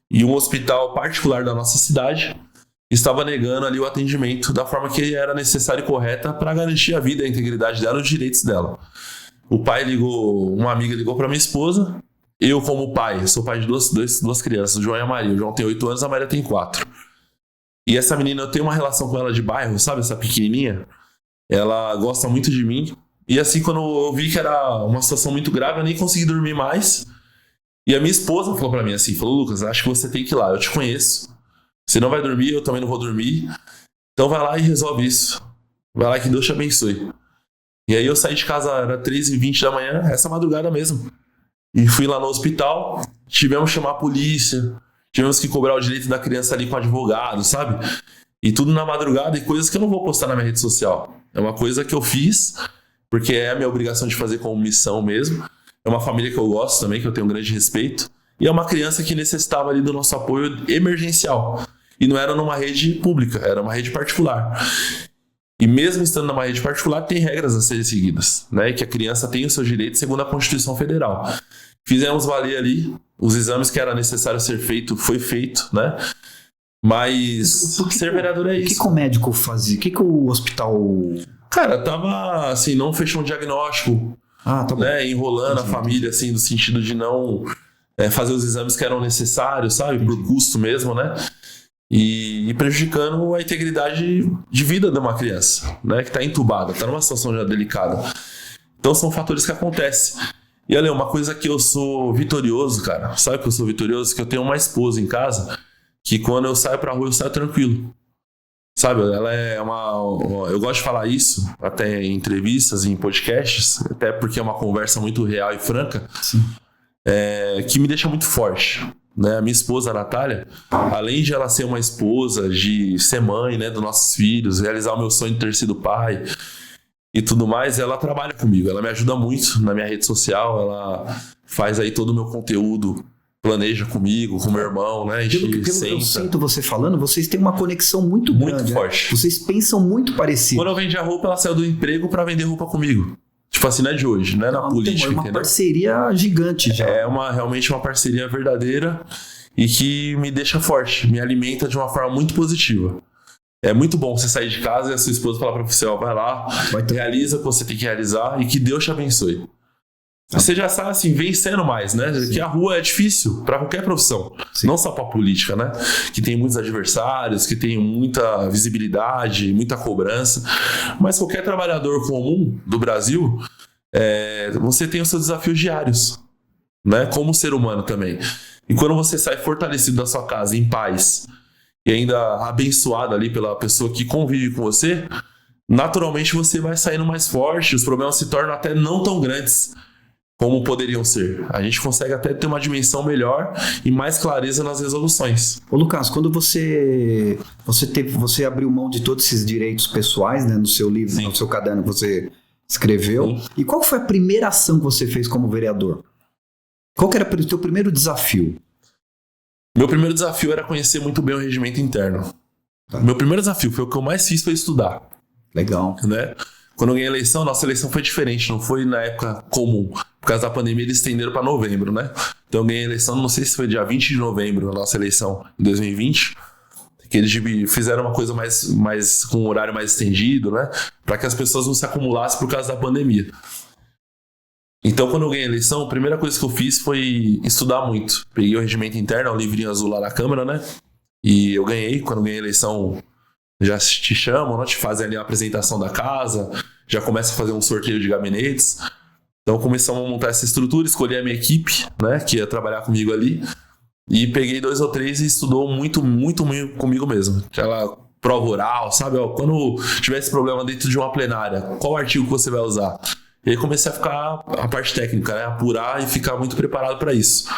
E um hospital particular da nossa cidade estava negando ali o atendimento da forma que era necessária e correta para garantir a vida, a integridade dela e os direitos dela. O pai ligou, uma amiga ligou para minha esposa. Eu, como pai, sou pai de duas crianças, o João e a Maria. O João tem 8 anos, a Maria tem 4. E essa menina, eu tenho uma relação com ela de bairro, sabe? Essa pequenininha. Ela gosta muito de mim. E assim, quando eu vi que era uma situação muito grave, eu nem consegui dormir mais. E a minha esposa falou pra mim assim, Lucas, acho que você tem que ir lá, eu te conheço. Você não vai dormir, eu também não vou dormir. Então vai lá e resolve isso. Vai lá que Deus te abençoe. E aí eu saí de casa, era 3h20 da manhã, essa madrugada mesmo. E fui lá no hospital, tivemos que chamar a polícia, tivemos que cobrar o direito da criança ali com o advogado, sabe? E tudo na madrugada e coisas que eu não vou postar na minha rede social. É uma coisa que eu fiz, porque é a minha obrigação de fazer como missão mesmo. É uma família que eu gosto também, que eu tenho um grande respeito. E é uma criança que necessitava ali do nosso apoio emergencial. E não era numa rede pública, era uma rede particular. E mesmo estando numa rede particular, tem regras a serem seguidas, né? Que a criança tem os seus direitos segundo a Constituição Federal. Fizemos valer ali os exames que era necessário ser feito, foi feito, né? Mas ser vereador é isso. O que o médico fazia? O que o hospital... Cara, tava assim, não fechou um diagnóstico, tá bom. Né? Enrolando a família, assim, no sentido de não fazer os exames que eram necessários, sabe? Por custo mesmo, né? E prejudicando a integridade de vida de uma criança, né? Que está entubada, está numa situação já delicada. Então são fatores que acontecem. E olha, uma coisa que eu sou vitorioso, cara. Sabe que eu sou vitorioso? Que eu tenho uma esposa em casa que quando eu saio pra rua eu saio tranquilo. Sabe, ela é eu gosto de falar isso até em entrevistas, em podcasts, até porque é uma conversa muito real e franca, que me deixa muito forte. Né? A minha esposa, a Natália, além de ela ser uma esposa, de ser mãe, né, dos nossos filhos, realizar o meu sonho de ter sido pai e tudo mais, ela trabalha comigo, ela me ajuda muito na minha rede social, ela faz aí todo o meu conteúdo, planeja comigo, com meu irmão, né? Pelo que eu sinto você falando, vocês têm uma conexão muito grande. Muito forte. Né? Vocês pensam muito parecido. Quando eu vendi a roupa, ela saiu do emprego pra vender roupa comigo. Tipo assim, não é de hoje, não é na política, é uma entendeu? parceria gigante já. É realmente uma parceria verdadeira e que me deixa forte, me alimenta de uma forma muito positiva. É muito bom você sair de casa e a sua esposa falar pra você, vai lá, realiza o que você tem que realizar e que Deus te abençoe. Você já sabe, assim, vencendo mais, né? Sim. Que a rua é difícil para qualquer profissão. Sim. Não só para política, né? Que tem muitos adversários, que tem muita visibilidade, muita cobrança. Mas qualquer trabalhador comum do Brasil, você tem os seus desafios diários, né? Como ser humano também. E quando você sai fortalecido da sua casa, em paz, e ainda abençoado ali pela pessoa que convive com você, naturalmente você vai saindo mais forte, os problemas se tornam até não tão grandes como poderiam ser. A gente consegue até ter uma dimensão melhor e mais clareza nas resoluções. Ô Lucas, quando você abriu mão de todos esses direitos pessoais, né, no seu livro, Sim. no seu caderno que você escreveu, Sim. e qual foi a primeira ação que você fez como vereador? Qual que era o teu primeiro desafio? Meu primeiro desafio era conhecer muito bem o regimento interno. Tá. Meu primeiro desafio foi o que eu mais fiz, foi estudar. Legal. Né? Quando eu ganhei a eleição, nossa eleição foi diferente, não foi na época comum. Por causa da pandemia, eles estenderam para novembro, né? Então eu ganhei a eleição, não sei se foi dia 20 de novembro, a nossa eleição em 2020, que eles fizeram uma coisa mais com um horário mais estendido, né? Para que as pessoas não se acumulassem por causa da pandemia. Então, quando eu ganhei a eleição, a primeira coisa que eu fiz foi estudar muito. Peguei o regimento interno, o livrinho azul lá na Câmara, né? E eu ganhei. Quando eu ganhei a eleição, já te chamam, né? Te fazem ali a apresentação da casa, já começa a fazer um sorteio de gabinetes. Então começamos a montar essa estrutura, escolhi a minha equipe, né, que ia trabalhar comigo ali, e peguei 2 ou 3 e estudou muito, muito, muito comigo mesmo. Aquela prova oral, sabe? Ó, quando tiver esse problema dentro de uma plenária, qual artigo que você vai usar? E aí comecei a ficar a parte técnica, né, apurar e ficar muito preparado para isso.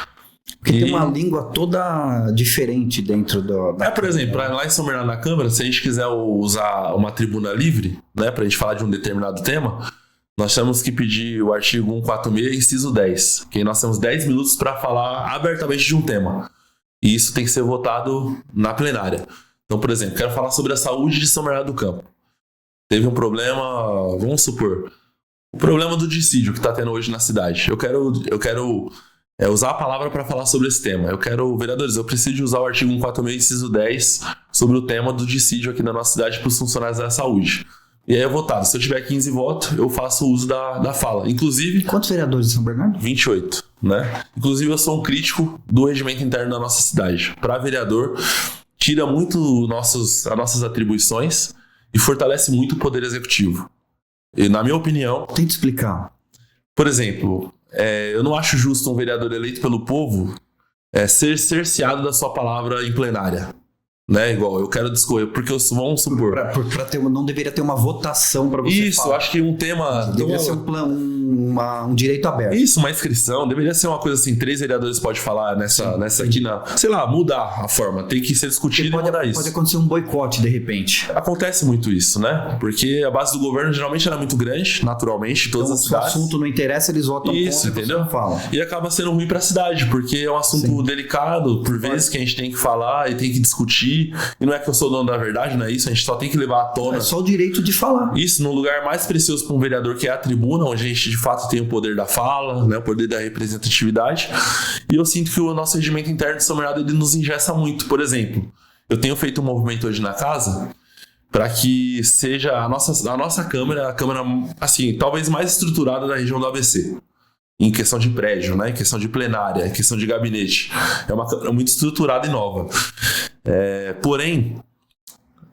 Porque tem uma língua toda diferente dentro da por exemplo, lá em São Bernardo na Câmara, se a gente quiser usar uma tribuna livre, né, pra gente falar de um determinado tema, nós temos que pedir o artigo 146, inciso 10, que aí nós temos 10 minutos para falar abertamente de um tema. E isso tem que ser votado na plenária. Então, por exemplo, quero falar sobre a saúde de São Bernardo do Campo. Teve um problema, vamos supor, o problema do dissídio que está tendo hoje na cidade. Eu quero usar a palavra para falar sobre esse tema. Vereadores, eu preciso de usar o artigo 146, inciso 10, sobre o tema do dissídio aqui na nossa cidade para os funcionários da saúde. E aí é votado. Se eu tiver 15 votos, eu faço uso da fala. Inclusive... Quantos vereadores de São Bernardo? 28, né? Inclusive, eu sou um crítico do regimento interno da nossa cidade. Para vereador, tira muito as nossas atribuições e fortalece muito o poder executivo. E, na minha opinião... Tenta explicar. Por exemplo, eu não acho justo um vereador eleito pelo povo ser cerceado da sua palavra em plenária. Né, igual, eu quero discorrer, porque vamos supor... Não deveria ter uma votação para você Isso, falar. Acho que um tema... Deveria ser um direito aberto. Isso, uma inscrição, deveria ser uma coisa assim, 3 vereadores podem falar nessa aqui, sei lá, mudar a forma, tem que ser discutido e mudar isso. Pode acontecer um boicote, de repente. Acontece muito isso, né? Porque a base do governo geralmente era muito grande, naturalmente, todas as cidades. Se o assunto não interessa, eles votam isso, contra, entendeu? E acaba sendo ruim para a cidade, porque é um assunto delicado, por vezes, que a gente tem que falar e tem que discutir. E não é que eu sou dono da verdade, não é isso. A gente só tem que levar à tona. É só o direito de falar. Isso, no lugar mais precioso para um vereador, que é a tribuna, onde a gente de fato tem o poder da fala, né, o poder da representatividade. E eu sinto que o nosso regimento interno de São Bernardo, ele nos engessa muito. Por exemplo, eu tenho feito um movimento hoje na casa para que seja a nossa Câmara, a Câmara, assim, talvez mais estruturada da região do ABC. Em questão de prédio, né? Em questão de plenária, em questão de gabinete. É uma Câmara muito estruturada e nova. Porém,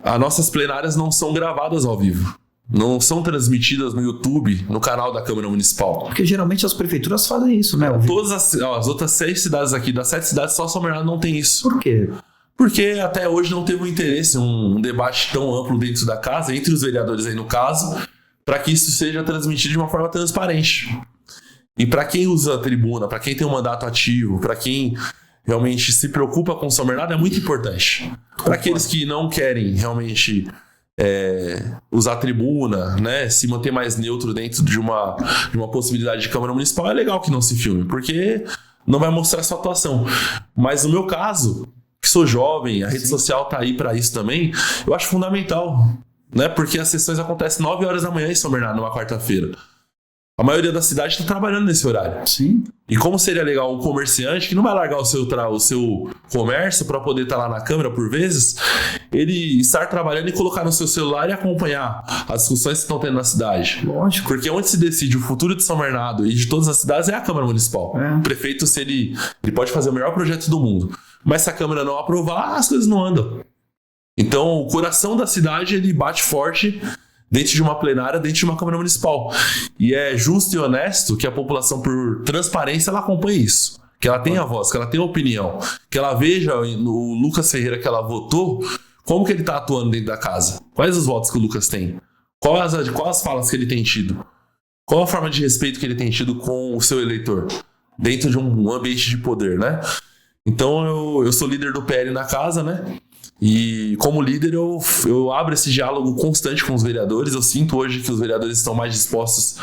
as nossas plenárias não são gravadas ao vivo. Não são transmitidas no YouTube, no canal da Câmara Municipal. Porque geralmente as prefeituras fazem isso, né? Todas as outras 6 cidades aqui, das 7 cidades, só São Bernardo não tem isso. Por quê? Porque até hoje não teve um interesse, um debate tão amplo dentro da casa, entre os vereadores aí no caso, para que isso seja transmitido de uma forma transparente. E para quem usa a tribuna, para quem tem um mandato ativo, para quem realmente se preocupa com São Bernardo, é muito importante. Para aqueles que não querem realmente usar a tribuna, né, se manter mais neutro dentro de uma possibilidade de Câmara Municipal, é legal que não se filme, porque não vai mostrar sua atuação. Mas no meu caso, que sou jovem, a rede social tá aí para isso também, eu acho fundamental, né, porque as sessões acontecem 9 horas da manhã em São Bernardo, numa quarta-feira. A maioria da cidade está trabalhando nesse horário. Sim. E como seria legal um comerciante que não vai largar o seu comércio para poder estar lá na Câmara por vezes, ele estar trabalhando e colocar no seu celular e acompanhar as discussões que estão tendo na cidade. Lógico. Porque onde se decide o futuro de São Bernardo e de todas as cidades é a Câmara Municipal. O prefeito, se ele pode fazer o melhor projeto do mundo, mas se a Câmara não aprovar, as coisas não andam. Então, o coração da cidade, ele bate forte dentro de uma plenária, dentro de uma Câmara Municipal. E é justo e honesto que a população, por transparência, ela acompanhe isso. que ela tenha voz, que ela tenha opinião, que ela veja no Lucas Ferreira que ela votou, como que ele tá atuando dentro da casa, quais os votos que o Lucas tem, quais as falas que ele tem tido, qual a forma de respeito que ele tem tido com o seu eleitor, dentro de um ambiente de poder, né? Então eu sou líder do PL na casa, né? E como líder eu abro esse diálogo constante com os vereadores. Eu sinto hoje que os vereadores estão mais dispostos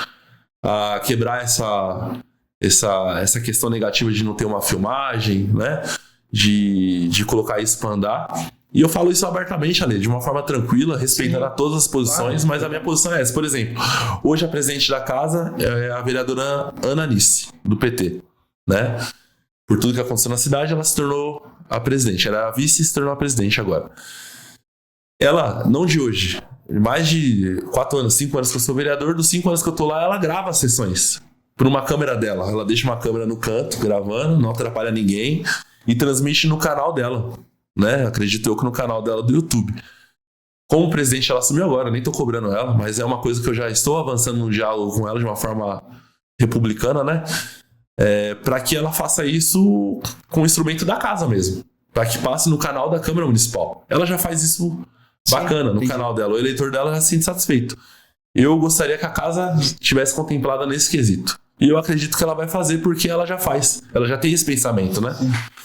a quebrar essa questão negativa de não ter uma filmagem, né? De colocar isso para andar. E eu falo isso abertamente, Ale, de uma forma tranquila, respeitando a todas as posições, mas a minha posição é essa. Por exemplo, hoje a presidente da casa é a vereadora Ana Alice, do PT, né? Por tudo que aconteceu na cidade, ela se tornou a presidente. Era a vice e se tornou a presidente agora. Ela, não de hoje, mais de 4 anos, 5 anos que eu sou vereador, dos 5 anos que eu tô lá, ela grava as sessões por uma câmera dela. Ela deixa uma câmera no canto, gravando, não atrapalha ninguém e transmite no canal dela, né? Acredito eu que no canal dela do YouTube. Como presidente, ela assumiu agora, nem tô cobrando ela, mas é uma coisa que eu já estou avançando no diálogo com ela de uma forma republicana, né? Para que ela faça isso com o instrumento da casa mesmo, para que passe no canal da Câmara Municipal. Ela já faz isso bacana no canal dela, o eleitor dela já se sente satisfeito. Eu gostaria que a casa tivesse contemplada nesse quesito. E eu acredito que ela vai fazer porque ela já faz. Ela já tem esse pensamento, né?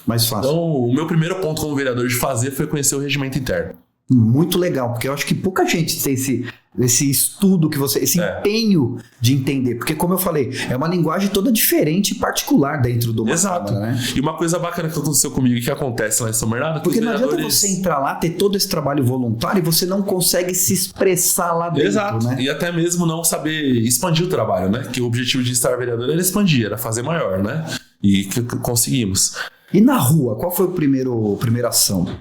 Mais fácil. Então, o meu primeiro ponto como vereador de fazer foi conhecer o regimento interno. Muito legal, porque eu acho que pouca gente tem esse estudo que você, esse empenho de entender, porque como eu falei, é uma linguagem toda diferente e particular dentro do Exato. Câmara, né? E uma coisa bacana que aconteceu comigo e que acontece lá em São Bernardo, porque não adianta você entrar lá, ter todo esse trabalho voluntário e você não consegue se expressar lá dentro, Exato. Né? E até mesmo não saber expandir o trabalho, né? Que o objetivo de estar vereador era expandir, era fazer maior, né? E que conseguimos. E na rua, qual foi a primeira ação?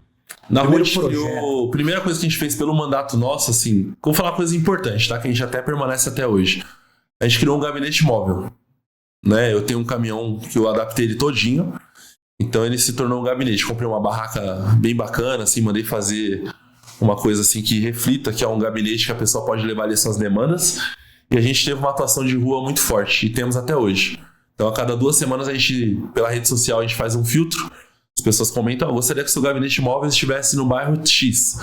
Na rua, a primeira coisa que a gente fez pelo mandato nosso, assim, vou falar uma coisa importante, tá? Que a gente até permanece até hoje. A gente criou um gabinete móvel, né? Eu tenho um caminhão que eu adaptei ele todinho, então ele se tornou um gabinete. Comprei uma barraca bem bacana, assim, mandei fazer uma coisa assim que reflita que é um gabinete que a pessoa pode levar ali suas demandas. E a gente teve uma atuação de rua muito forte, e temos até hoje. Então, a cada 2 semanas, a gente, pela rede social, a gente faz um filtro. As pessoas comentam, eu gostaria que seu gabinete móvel estivesse no bairro X.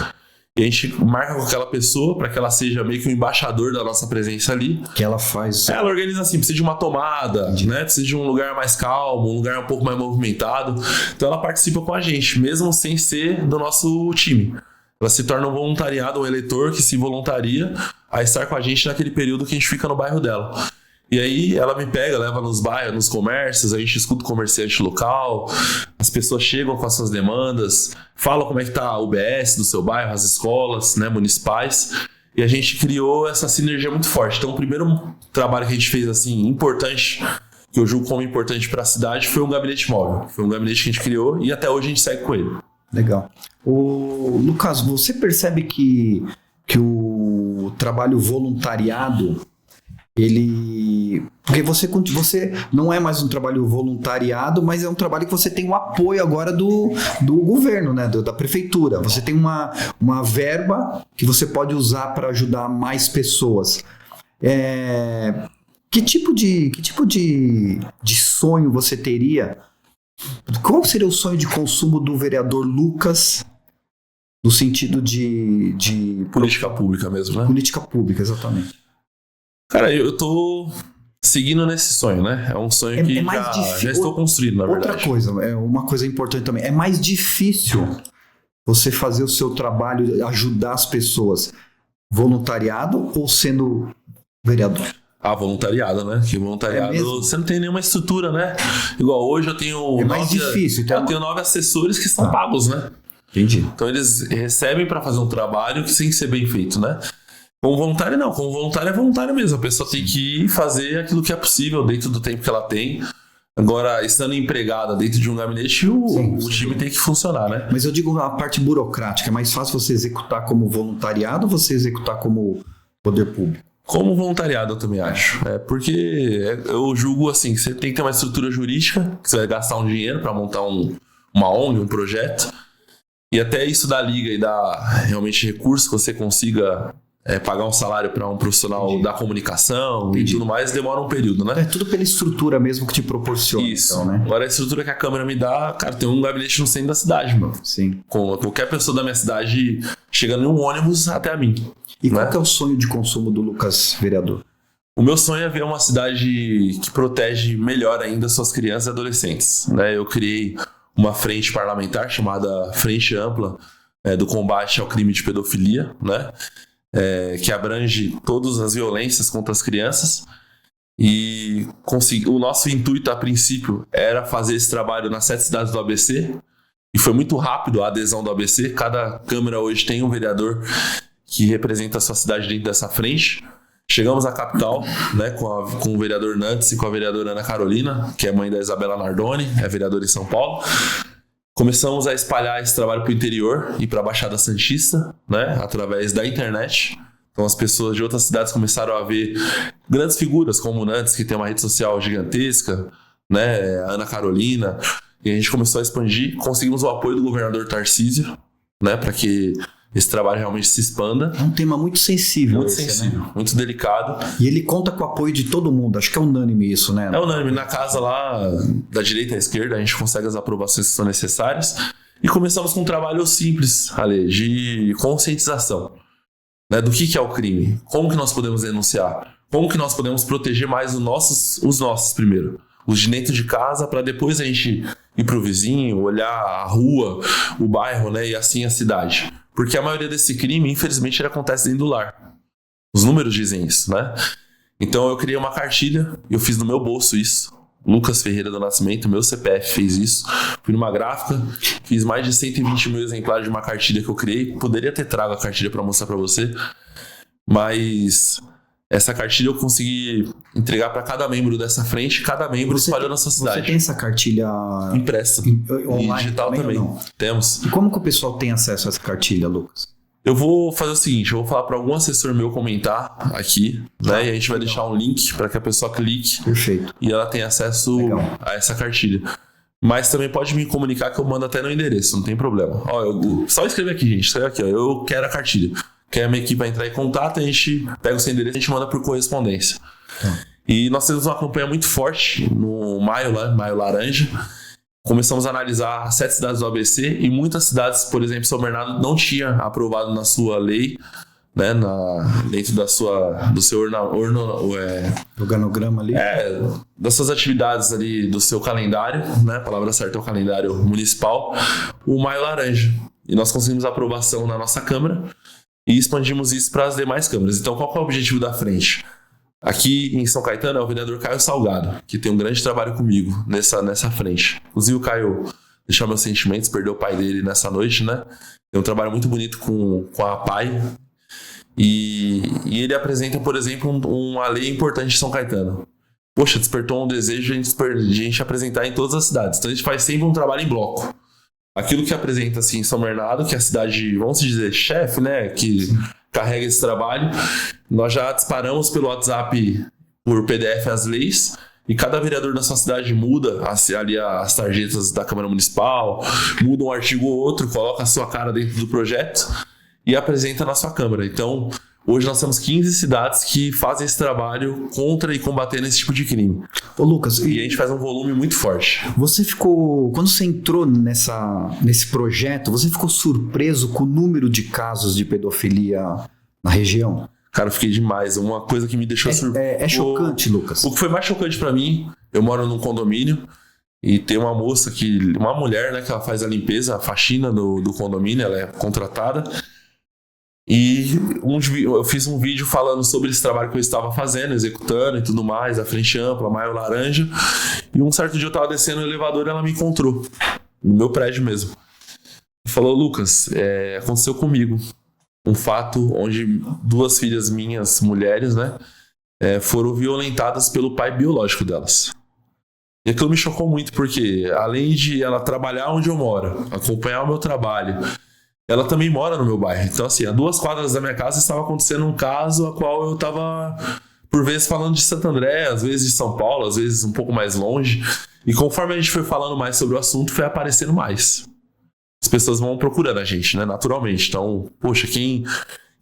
E a gente marca com aquela pessoa para que ela seja meio que um embaixador da nossa presença ali. Que ela faz... Ela organiza assim, precisa de uma tomada, né? Precisa de um lugar mais calmo, um lugar um pouco mais movimentado. Então ela participa com a gente, mesmo sem ser do nosso time. Ela se torna um voluntariado, um eleitor que se voluntaria a estar com a gente naquele período que a gente fica no bairro dela. E aí ela me pega, leva nos bairros, nos comércios, a gente escuta o comerciante local, as pessoas chegam com as suas demandas, falam como é que tá o BS do seu bairro, as escolas, né, municipais, e a gente criou essa sinergia muito forte. Então o primeiro trabalho que a gente fez assim, importante, que eu julgo como importante para a cidade, foi um gabinete móvel. Foi um gabinete que a gente criou e até hoje a gente segue com ele. Legal. Lucas, você percebe que o trabalho voluntariado, porque você não é mais um trabalho voluntariado, mas é um trabalho que você tem o apoio agora do governo, né? Da prefeitura. Você tem uma verba que você pode usar para ajudar mais pessoas. Que tipo de sonho você teria? Qual seria o sonho de consumo do vereador Lucas, no sentido de política pública mesmo, né? Política pública, exatamente. Cara, eu tô seguindo nesse sonho, né? É um sonho que já estou construindo, na verdade. Outra coisa, uma coisa importante também, é mais difícil você fazer o seu trabalho, ajudar as pessoas, voluntariado ou sendo vereador? Voluntariado, né? Que voluntariado você não tem nenhuma estrutura, né? Igual hoje eu tenho... mais difícil. Então eu tenho 9 assessores que estão pagos, né? Entendi. Então eles recebem para fazer um trabalho que tem que ser bem feito, né? Como voluntário, não. Como voluntário é voluntário mesmo. A pessoa tem que ir fazer aquilo que é possível dentro do tempo que ela tem. Agora, estando empregada dentro de um gabinete, o time tem que funcionar, né? Mas eu digo a parte burocrática. É mais fácil você executar como voluntariado ou você executar como poder público? Como voluntariado, eu também acho. Porque eu julgo assim, que você tem que ter uma estrutura jurídica, que você vai gastar um dinheiro para montar uma ONG, um projeto. E até isso da liga e dar realmente recursos que você consiga pagar um salário para um profissional Entendi. da comunicação Entendi. e tudo mais, demora um período, né? É tudo pela estrutura mesmo que te proporciona. Isso. Então, né? Agora a estrutura que a câmera me dá, cara, tem um gabinete no centro da cidade, mano. Sim. Com qualquer pessoa da minha cidade chegando em um ônibus até a mim. E né? qual que é o sonho de consumo do Lucas, vereador? O meu sonho é ver uma cidade que protege melhor ainda suas crianças e adolescentes, né? Eu criei uma frente parlamentar chamada Frente Ampla do Combate ao Crime de Pedofilia, né? Que abrange todas as violências contra as crianças. E o nosso intuito, a princípio, era fazer esse trabalho nas 7 cidades do ABC. E foi muito rápido a adesão do ABC. Cada Câmara hoje tem um vereador que representa a sua cidade dentro dessa frente. Chegamos à capital, né, com o vereador Nantes e com a vereadora Ana Carolina, que é mãe da Isabela Nardoni, é vereadora em São Paulo. Começamos a espalhar esse trabalho para o interior e para a Baixada Santista, né, através da internet. Então as pessoas de outras cidades começaram a ver grandes figuras como o Nantes, que tem uma rede social gigantesca, né, a Ana Carolina, e a gente começou a expandir. Conseguimos o apoio do governador Tarcísio, né, para que esse trabalho realmente se expanda. É um tema muito sensível. Muito esse, sensível, né? muito delicado. E ele conta com o apoio de todo mundo. Acho que é unânime isso, né? É unânime. Na casa lá, da direita à esquerda, a gente consegue as aprovações que são necessárias. E começamos com um trabalho simples, Ale, de conscientização. Né, do que é o crime. Como que nós podemos denunciar? Como que nós podemos proteger mais os nossos primeiro. Os de dentro de casa, para depois a gente ir pro vizinho, olhar a rua, o bairro, né, e assim a cidade. Porque a maioria desse crime, infelizmente, ele acontece dentro do lar. Os números dizem isso, né? Então eu criei uma cartilha, eu fiz no meu bolso isso. Lucas Ferreira do Nascimento, meu CPF fez isso. Fui numa gráfica, fiz mais de 120 mil exemplares de uma cartilha que eu criei. Poderia ter trago a cartilha para mostrar para você, mas essa cartilha eu consegui entregar para cada membro dessa frente. Cada membro espalhou na sua cidade. Você tem essa cartilha impressa online e digital também? Temos. E como que o pessoal tem acesso a essa cartilha, Lucas? Eu vou fazer o seguinte, eu vou falar para algum assessor meu comentar aqui, né? E a gente vai deixar um link para que a pessoa clique. Perfeito. E ela tenha acesso a essa cartilha. Mas também pode me comunicar que eu mando até no endereço, não tem problema. Ó, só escrever aqui, gente. Escreve aqui, ó. Eu quero a cartilha. Que a minha equipe vai entrar em contato, a gente pega o seu endereço e a gente manda por correspondência. E nós temos uma campanha muito forte no maio Laranja. Começamos a analisar as 7 cidades do ABC e muitas cidades, por exemplo, São Bernardo não tinha aprovado na sua lei, né, dentro do seu organograma ali. Das suas atividades ali, do seu calendário, né, a palavra certa é o calendário municipal, o Maio Laranja. E nós conseguimos aprovação na nossa Câmara e expandimos isso para as demais câmaras. Então, qual que é o objetivo da frente? Aqui em São Caetano é o vereador Caio Salgado, que tem um grande trabalho comigo nessa frente. Inclusive o Caio, deixar meus sentimentos, perdeu o pai dele nessa noite, né? Tem um trabalho muito bonito com a PAI. E ele apresenta, por exemplo, uma lei importante de São Caetano. Poxa, despertou um desejo de a gente apresentar em todas as cidades. Então a gente faz sempre um trabalho em bloco. Aquilo que apresenta assim, em São Bernardo, que é a cidade, vamos dizer, chefe, né? Que carrega esse trabalho. Nós já disparamos pelo WhatsApp por PDF as leis e cada vereador da sua cidade muda ali as tarjetas da Câmara Municipal, muda um artigo ou outro, coloca a sua cara dentro do projeto e apresenta na sua Câmara. Então, hoje nós temos 15 cidades que fazem esse trabalho contra e combatendo esse tipo de crime. Ô Lucas, e a gente faz um volume muito forte. Você ficou, quando você entrou nesse projeto, você ficou surpreso com o número de casos de pedofilia na região? Cara, eu fiquei demais. Uma coisa que me deixou surpreso. É chocante, Lucas. O que foi mais chocante pra mim, eu moro num condomínio e tem uma mulher, né, que ela faz a limpeza, a faxina do condomínio, ela é contratada. E eu fiz um vídeo falando sobre esse trabalho que eu estava fazendo, executando e tudo mais, a Frente Ampla, Maio Laranja. E um certo dia eu estava descendo no elevador e ela me encontrou, no meu prédio mesmo. Falou, Lucas, aconteceu comigo um fato onde 2 filhas minhas, mulheres, né, foram violentadas pelo pai biológico delas. E aquilo me chocou muito, porque além de ela trabalhar onde eu moro, acompanhar o meu trabalho, ela também mora no meu bairro. Então, assim, a 2 quadras da minha casa estava acontecendo um caso a qual eu estava, por vezes, falando de Santo André, às vezes de São Paulo, às vezes um pouco mais longe. E conforme a gente foi falando mais sobre o assunto, foi aparecendo mais. As pessoas vão procurando a gente, né? Naturalmente. Então, poxa, quem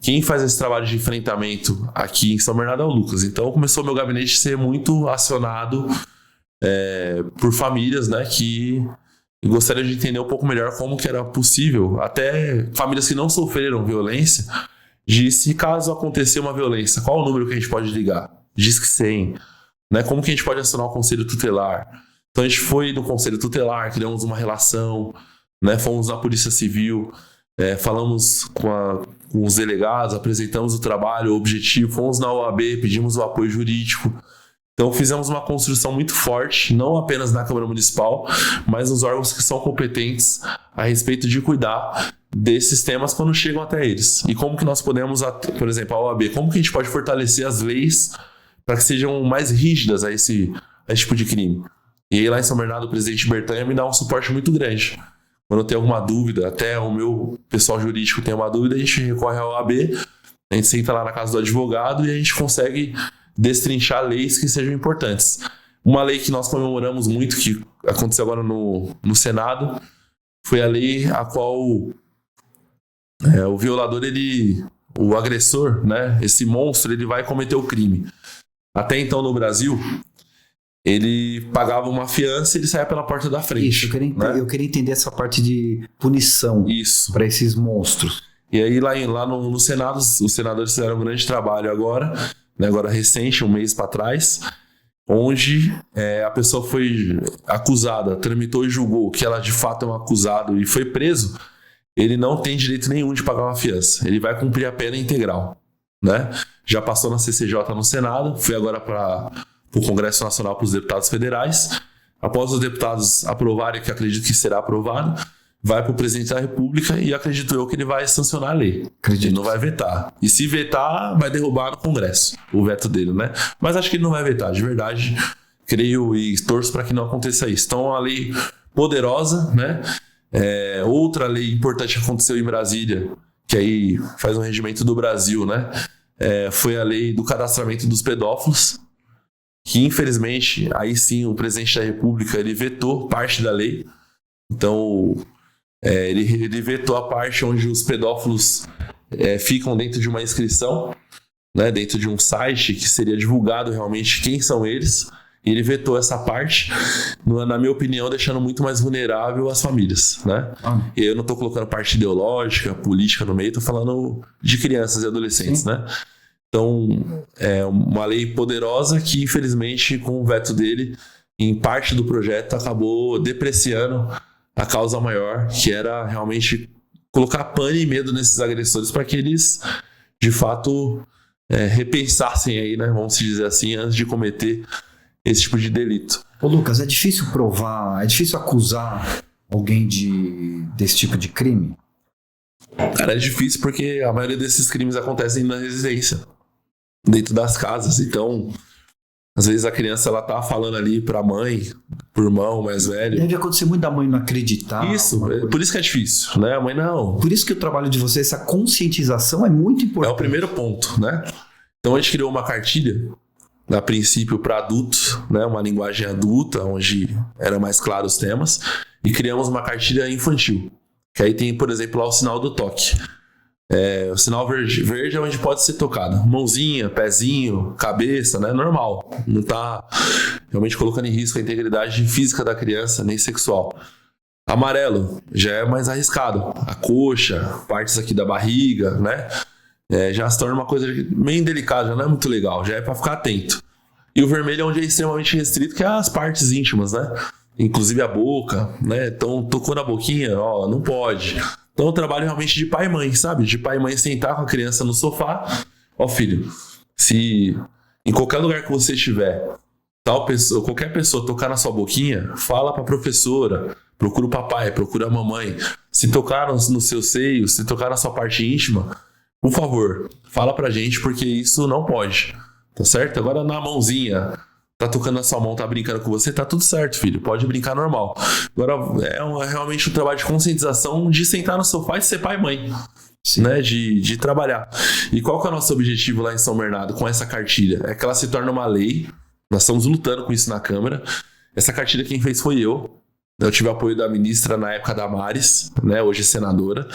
quem faz esse trabalho de enfrentamento aqui em São Bernardo é o Lucas. Então começou meu gabinete a ser muito acionado por famílias, né, que gostaria de entender um pouco melhor como que era possível, até famílias que não sofreram violência, de se caso acontecer uma violência, qual o número que a gente pode ligar? Disque 100, né? Como que a gente pode acionar o conselho tutelar? Então a gente foi no conselho tutelar, criamos uma relação, né? Fomos na Polícia Civil, falamos com os delegados, apresentamos o trabalho, o objetivo, fomos na OAB, pedimos o apoio jurídico. Então fizemos uma construção muito forte, não apenas na Câmara Municipal, mas nos órgãos que são competentes a respeito de cuidar desses temas quando chegam até eles. E como que nós podemos, por exemplo, a OAB, como que a gente pode fortalecer as leis para que sejam mais rígidas a esse tipo de crime. E aí lá em São Bernardo, o presidente Bertanha me dá um suporte muito grande. Quando eu tenho alguma dúvida, até o meu pessoal jurídico tem uma dúvida, a gente recorre à OAB, a gente senta lá na casa do advogado e a gente consegue destrinchar leis que sejam importantes. Uma lei que nós comemoramos muito, que aconteceu agora no Senado, foi a lei a qual o violador, o agressor, né, esse monstro, ele vai cometer o crime. Até então no Brasil, ele pagava uma fiança e ele saía pela porta da frente. Isso, eu queria entender essa parte de punição para esses monstros. E aí lá no Senado, os senadores fizeram um grande trabalho agora recente, um mês para trás, onde a pessoa foi acusada, tramitou e julgou que ela de fato é um acusado e foi preso, ele não tem direito nenhum de pagar uma fiança. Ele vai cumprir a pena integral, né? Já passou na CCJ no Senado, foi agora para o Congresso Nacional, para os deputados federais. Após os deputados aprovarem, que acredito que será aprovado, vai para o presidente da República e acredito eu que ele vai sancionar a lei. Ele não vai vetar. E se vetar, vai derrubar no Congresso o veto dele, né? Mas acho que ele não vai vetar, de verdade. Creio e torço para que não aconteça isso. Então, uma lei poderosa, né? Outra lei importante que aconteceu em Brasília, que aí faz um regimento do Brasil, né? Foi a lei do cadastramento dos pedófilos, que infelizmente, aí sim, o presidente da República, ele vetou parte da lei. Então, ele vetou a parte onde os pedófilos ficam dentro de uma inscrição, né, dentro de um site que seria divulgado realmente quem são eles. E ele vetou essa parte, na minha opinião, deixando muito mais vulnerável as famílias, né? E eu não estou colocando parte ideológica, política no meio, estou falando de crianças e adolescentes, né? Então, é uma lei poderosa que, infelizmente, com o veto dele, em parte do projeto, acabou depreciando a causa maior, que era realmente colocar pânico e medo nesses agressores para que eles, de fato, repensassem aí, né? Vamos dizer assim, antes de cometer esse tipo de delito. Ô Lucas, é difícil provar, é difícil acusar alguém desse tipo de crime? Cara, é difícil porque a maioria desses crimes acontecem na residência, dentro das casas. Então, às vezes a criança ela tá falando ali pra mãe, pro irmão mais velho. Deve acontecer muito da mãe não acreditar. Isso, por isso que é difícil, né? A mãe não. Por isso que o trabalho de vocês, essa conscientização é muito importante. É o primeiro ponto, né? Então a gente criou uma cartilha, a princípio para adultos, né? Uma linguagem adulta, onde era mais claro os temas, e criamos uma cartilha infantil, que aí tem, por exemplo, lá o sinal do toque. O sinal verde é onde pode ser tocado. Mãozinha, pezinho, cabeça, né? Normal. Não tá realmente colocando em risco a integridade física da criança, nem sexual. Amarelo já é mais arriscado. A coxa, partes aqui da barriga, né? Já se torna uma coisa meio indelicada, já não é muito legal, já é para ficar atento. E o vermelho é onde é extremamente restrito, que é as partes íntimas, né? Inclusive a boca, né? Então, tocou na boquinha, ó, não pode. Então, eu trabalho realmente de pai e mãe, sabe? De pai e mãe sentar com a criança no sofá. Ó, filho, se em qualquer lugar que você estiver, qualquer pessoa tocar na sua boquinha, fala pra professora, procura o papai, procura a mamãe. Se tocar no seu seio, se tocar na sua parte íntima, por favor, fala pra gente, porque isso não pode, tá certo? Agora na mãozinha, tá tocando na sua mão, tá brincando com você, tá tudo certo, filho, pode brincar normal. Agora é realmente um trabalho de conscientização, de sentar no sofá e ser pai e mãe, né? De trabalhar. E qual que é o nosso objetivo lá em São Bernardo com essa cartilha? É que ela se torne uma lei, nós estamos lutando com isso na Câmara. Essa cartilha quem fez foi eu tive apoio da ministra na época, Damares, né? Hoje senadora.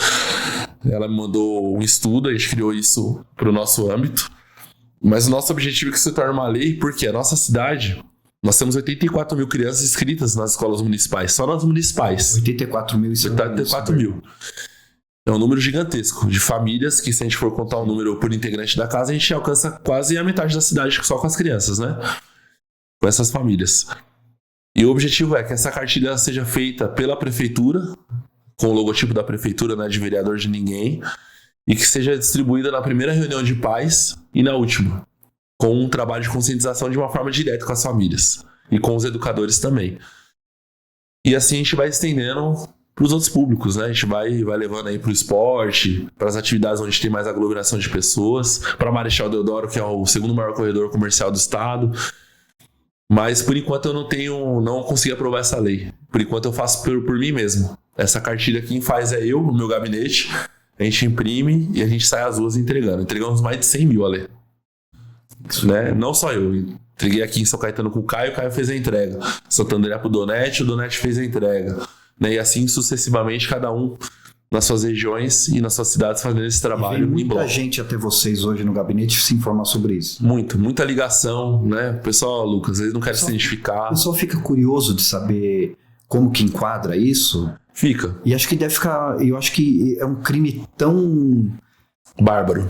ela me mandou um estudo, a gente criou isso para o nosso âmbito. Mas o nosso objetivo é que se torne uma lei, porque a nossa cidade, nós temos 84 mil crianças inscritas nas escolas municipais, só nas municipais. 84 mil, isso 84 mil. É um número gigantesco de famílias que, se a gente for contar o número por integrante da casa, a gente alcança quase a metade da cidade só com as crianças, né? Com essas famílias. E o objetivo é que essa cartilha seja feita pela prefeitura, com o logotipo da prefeitura, não é de vereador de ninguém, e que seja distribuída na primeira reunião de pais e na última, com um trabalho de conscientização de uma forma direta com as famílias e com os educadores também. E assim a gente vai estendendo para os outros públicos, né? A gente vai levando aí para o esporte, para as atividades onde tem mais aglomeração de pessoas, para Marechal Deodoro, que é o segundo maior corredor comercial do estado. Mas por enquanto eu não consegui aprovar essa lei. Por enquanto eu faço por mim mesmo. Essa cartilha quem faz é eu, o meu gabinete. A gente imprime e a gente sai às ruas entregando. Entregamos mais de 100 mil, Ale. Né? Não só eu. Entreguei aqui em São Caetano com o Caio fez a entrega. Santo André pro Donete, o Donete fez a entrega. Né? E assim sucessivamente, cada um nas suas regiões e nas suas cidades fazendo esse trabalho. E muita gente até vocês hoje no gabinete se informar sobre isso. Muita ligação, né? O pessoal, Lucas, eles não querem se identificar. O pessoal fica curioso de saber como que enquadra isso. Fica. E acho que deve ficar. Eu acho que é um crime tão bárbaro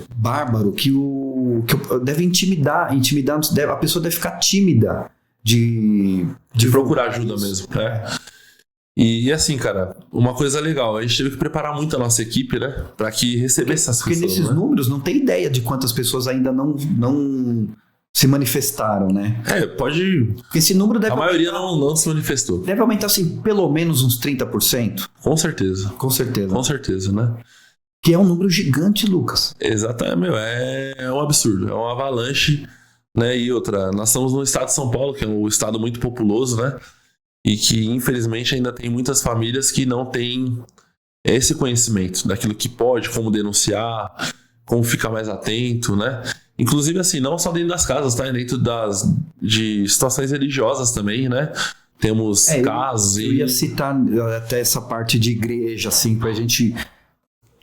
que deve intimidar. A pessoa deve ficar tímida de procurar ajuda mesmo. Né? E assim, cara, uma coisa legal, a gente teve que preparar muito a nossa equipe, né? Pra que recebesse essas pessoas. Porque nesses números não tem ideia de quantas pessoas ainda não se manifestaram, né? Pode. Esse número deve. A maioria não se manifestou. Deve aumentar, assim, pelo menos uns 30%. Com certeza. Com certeza, né? Que é um número gigante, Lucas. Exatamente, é um absurdo. É uma avalanche, né? E outra, nós estamos no estado de São Paulo, que é um estado muito populoso, né? E que, infelizmente, ainda tem muitas famílias que não têm esse conhecimento daquilo que pode, como denunciar, como ficar mais atento, né? Inclusive, assim, não só dentro das casas, tá? Dentro de situações religiosas também, né? Temos casos eu ia citar até essa parte de igreja, assim, pra gente...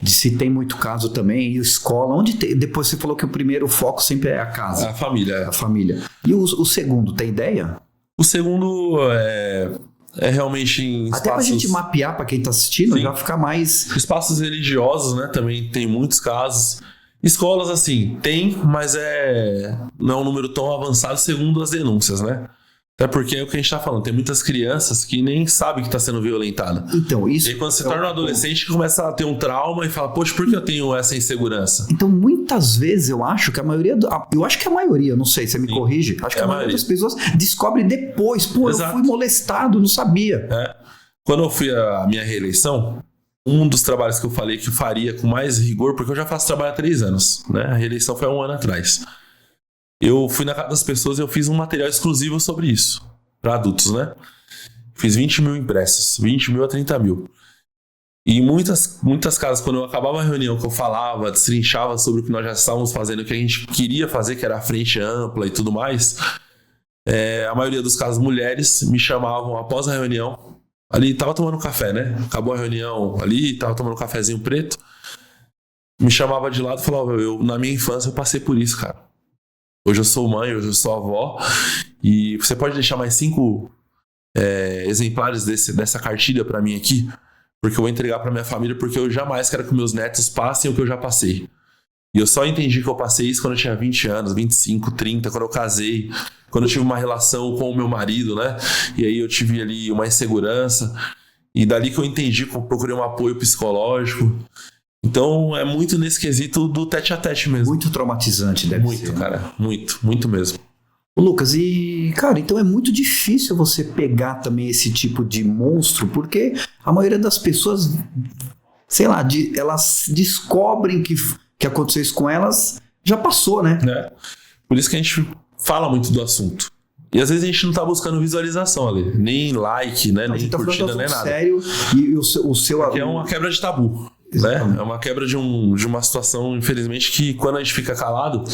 Se tem muito caso também, e escola, onde tem... Depois você falou que o primeiro foco sempre é a casa. A família. A família. E o segundo, tem ideia? O segundo é realmente em espaços... Até pra gente mapear pra quem tá assistindo, Sim. Já ficar mais... Espaços religiosos, né? Também tem muitos casos. Escolas, assim, tem, mas não é um número tão avançado segundo as denúncias, né? Até porque é o que a gente tá falando, tem muitas crianças que nem sabem que tá sendo violentada. Então, isso... E aí, quando se torna um adolescente, começa a ter um trauma e fala, poxa, por que eu tenho essa insegurança? Então, muitas vezes, eu acho que a maioria... não sei, você me corrige. Acho que a maioria das pessoas descobre depois. Pô, Exato. Eu fui molestado, não sabia. Quando eu fui à minha reeleição, um dos trabalhos que eu falei que eu faria com mais rigor, porque eu já faço trabalho há 3 anos, né? A reeleição foi há 1 ano atrás. Eu fui na casa das pessoas e eu fiz um material exclusivo sobre isso, para adultos, né? Fiz 20 mil impressos, 20 mil a 30 mil. E muitas casas, quando eu acabava a reunião, que eu falava, destrinchava sobre o que nós já estávamos fazendo, o que a gente queria fazer, que era a frente ampla e tudo mais, a maioria dos casos, mulheres me chamavam após a reunião. Ali, tava tomando café, né? Acabou a reunião ali, tava tomando um cafezinho preto. Me chamava de lado e falava, na minha infância eu passei por isso, cara. Hoje eu sou mãe, hoje eu sou avó. E você pode deixar mais 5 exemplares dessa cartilha pra mim aqui? Porque eu vou entregar pra minha família, porque eu jamais quero que meus netos passem o que eu já passei. E eu só entendi que eu passei isso quando eu tinha 20 anos, 25, 30, quando eu casei, quando eu tive uma relação com o meu marido, né? E aí eu tive ali uma insegurança. E dali que eu entendi que eu procurei um apoio psicológico. Então é muito nesse quesito do tete a tete mesmo. Muito traumatizante, deve ser. Muito, cara. Muito mesmo. Ô, Lucas, e, cara, então é muito difícil você pegar também esse tipo de monstro, porque a maioria das pessoas, sei lá, elas descobrem que aconteceu isso com elas, já passou, né? Por isso que a gente fala muito do assunto. E às vezes a gente não tá buscando visualização ali, nem like, né? Nem curtida, nem nada. Sério, e o seu... Porque é uma quebra de tabu. Né? É uma quebra de uma situação, infelizmente, que quando a gente fica calado,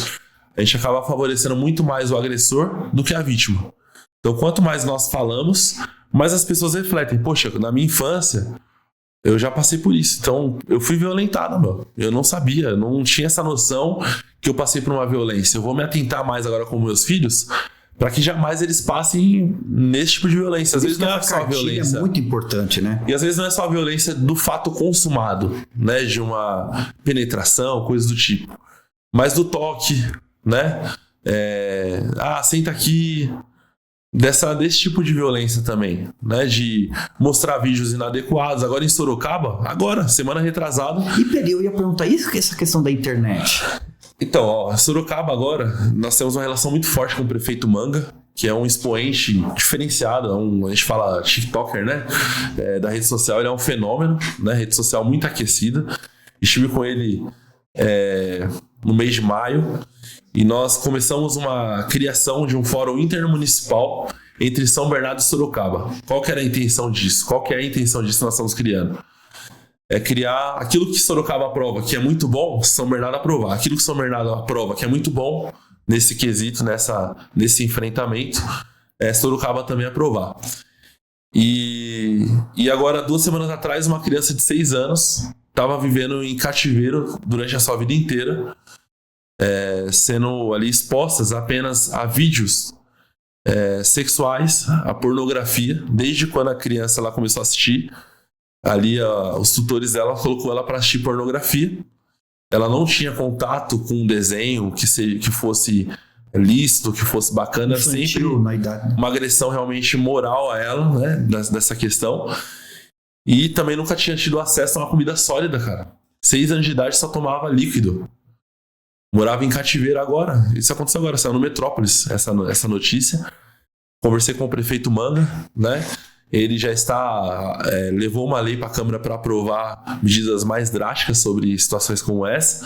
a gente acaba favorecendo muito mais o agressor do que a vítima. Então, quanto mais nós falamos, mais as pessoas refletem. Poxa, na minha infância, Eu já passei por isso. Então, eu fui violentado, meu. Eu não sabia, não tinha essa noção que eu passei por uma violência. Eu vou me atentar mais agora com meus filhos para que jamais eles passem nesse tipo de violência. Às vezes não é só a violência. É muito importante, né? E às vezes não é só a violência do fato consumado, né? De uma penetração, coisas do tipo. Mas do toque, né? Senta aqui. Desse tipo de violência também, né? De mostrar vídeos inadequados. Agora em Sorocaba, semana retrasada. Eu ia perguntar isso, essa questão da internet. Então, Sorocaba agora, nós temos uma relação muito forte com o prefeito Manga, que é um expoente diferenciado, a gente fala TikToker, né? Da rede social, ele é um fenômeno, né? Rede social muito aquecida. Estive com ele no mês de maio. E nós começamos uma criação de um fórum intermunicipal entre São Bernardo e Sorocaba. Qual que era a intenção disso? Qual que é a intenção disso que nós estamos criando? É criar aquilo que Sorocaba aprova, que é muito bom, São Bernardo aprovar. Aquilo que São Bernardo aprova, que é muito bom, nesse quesito, nesse enfrentamento, Sorocaba também aprovar. E agora, 2 semanas atrás, uma criança de 6 anos estava vivendo em cativeiro durante a sua vida inteira, sendo ali expostas apenas a vídeos sexuais, a pornografia, desde quando a criança ela começou a assistir. Ali os tutores dela colocou ela para assistir pornografia. Ela não tinha contato com um desenho que fosse lícito, que fosse bacana, infantil, sempre na idade, né? Uma agressão realmente moral a ela, né, dessa questão. E também nunca tinha tido acesso a uma comida sólida, cara. 6 anos de idade só tomava líquido. Morava em cativeiro agora. Isso aconteceu agora, saiu no Metrópolis, essa notícia. Conversei com o prefeito Manga, né? Ele já levou uma lei para a Câmara para aprovar medidas mais drásticas sobre situações como essa.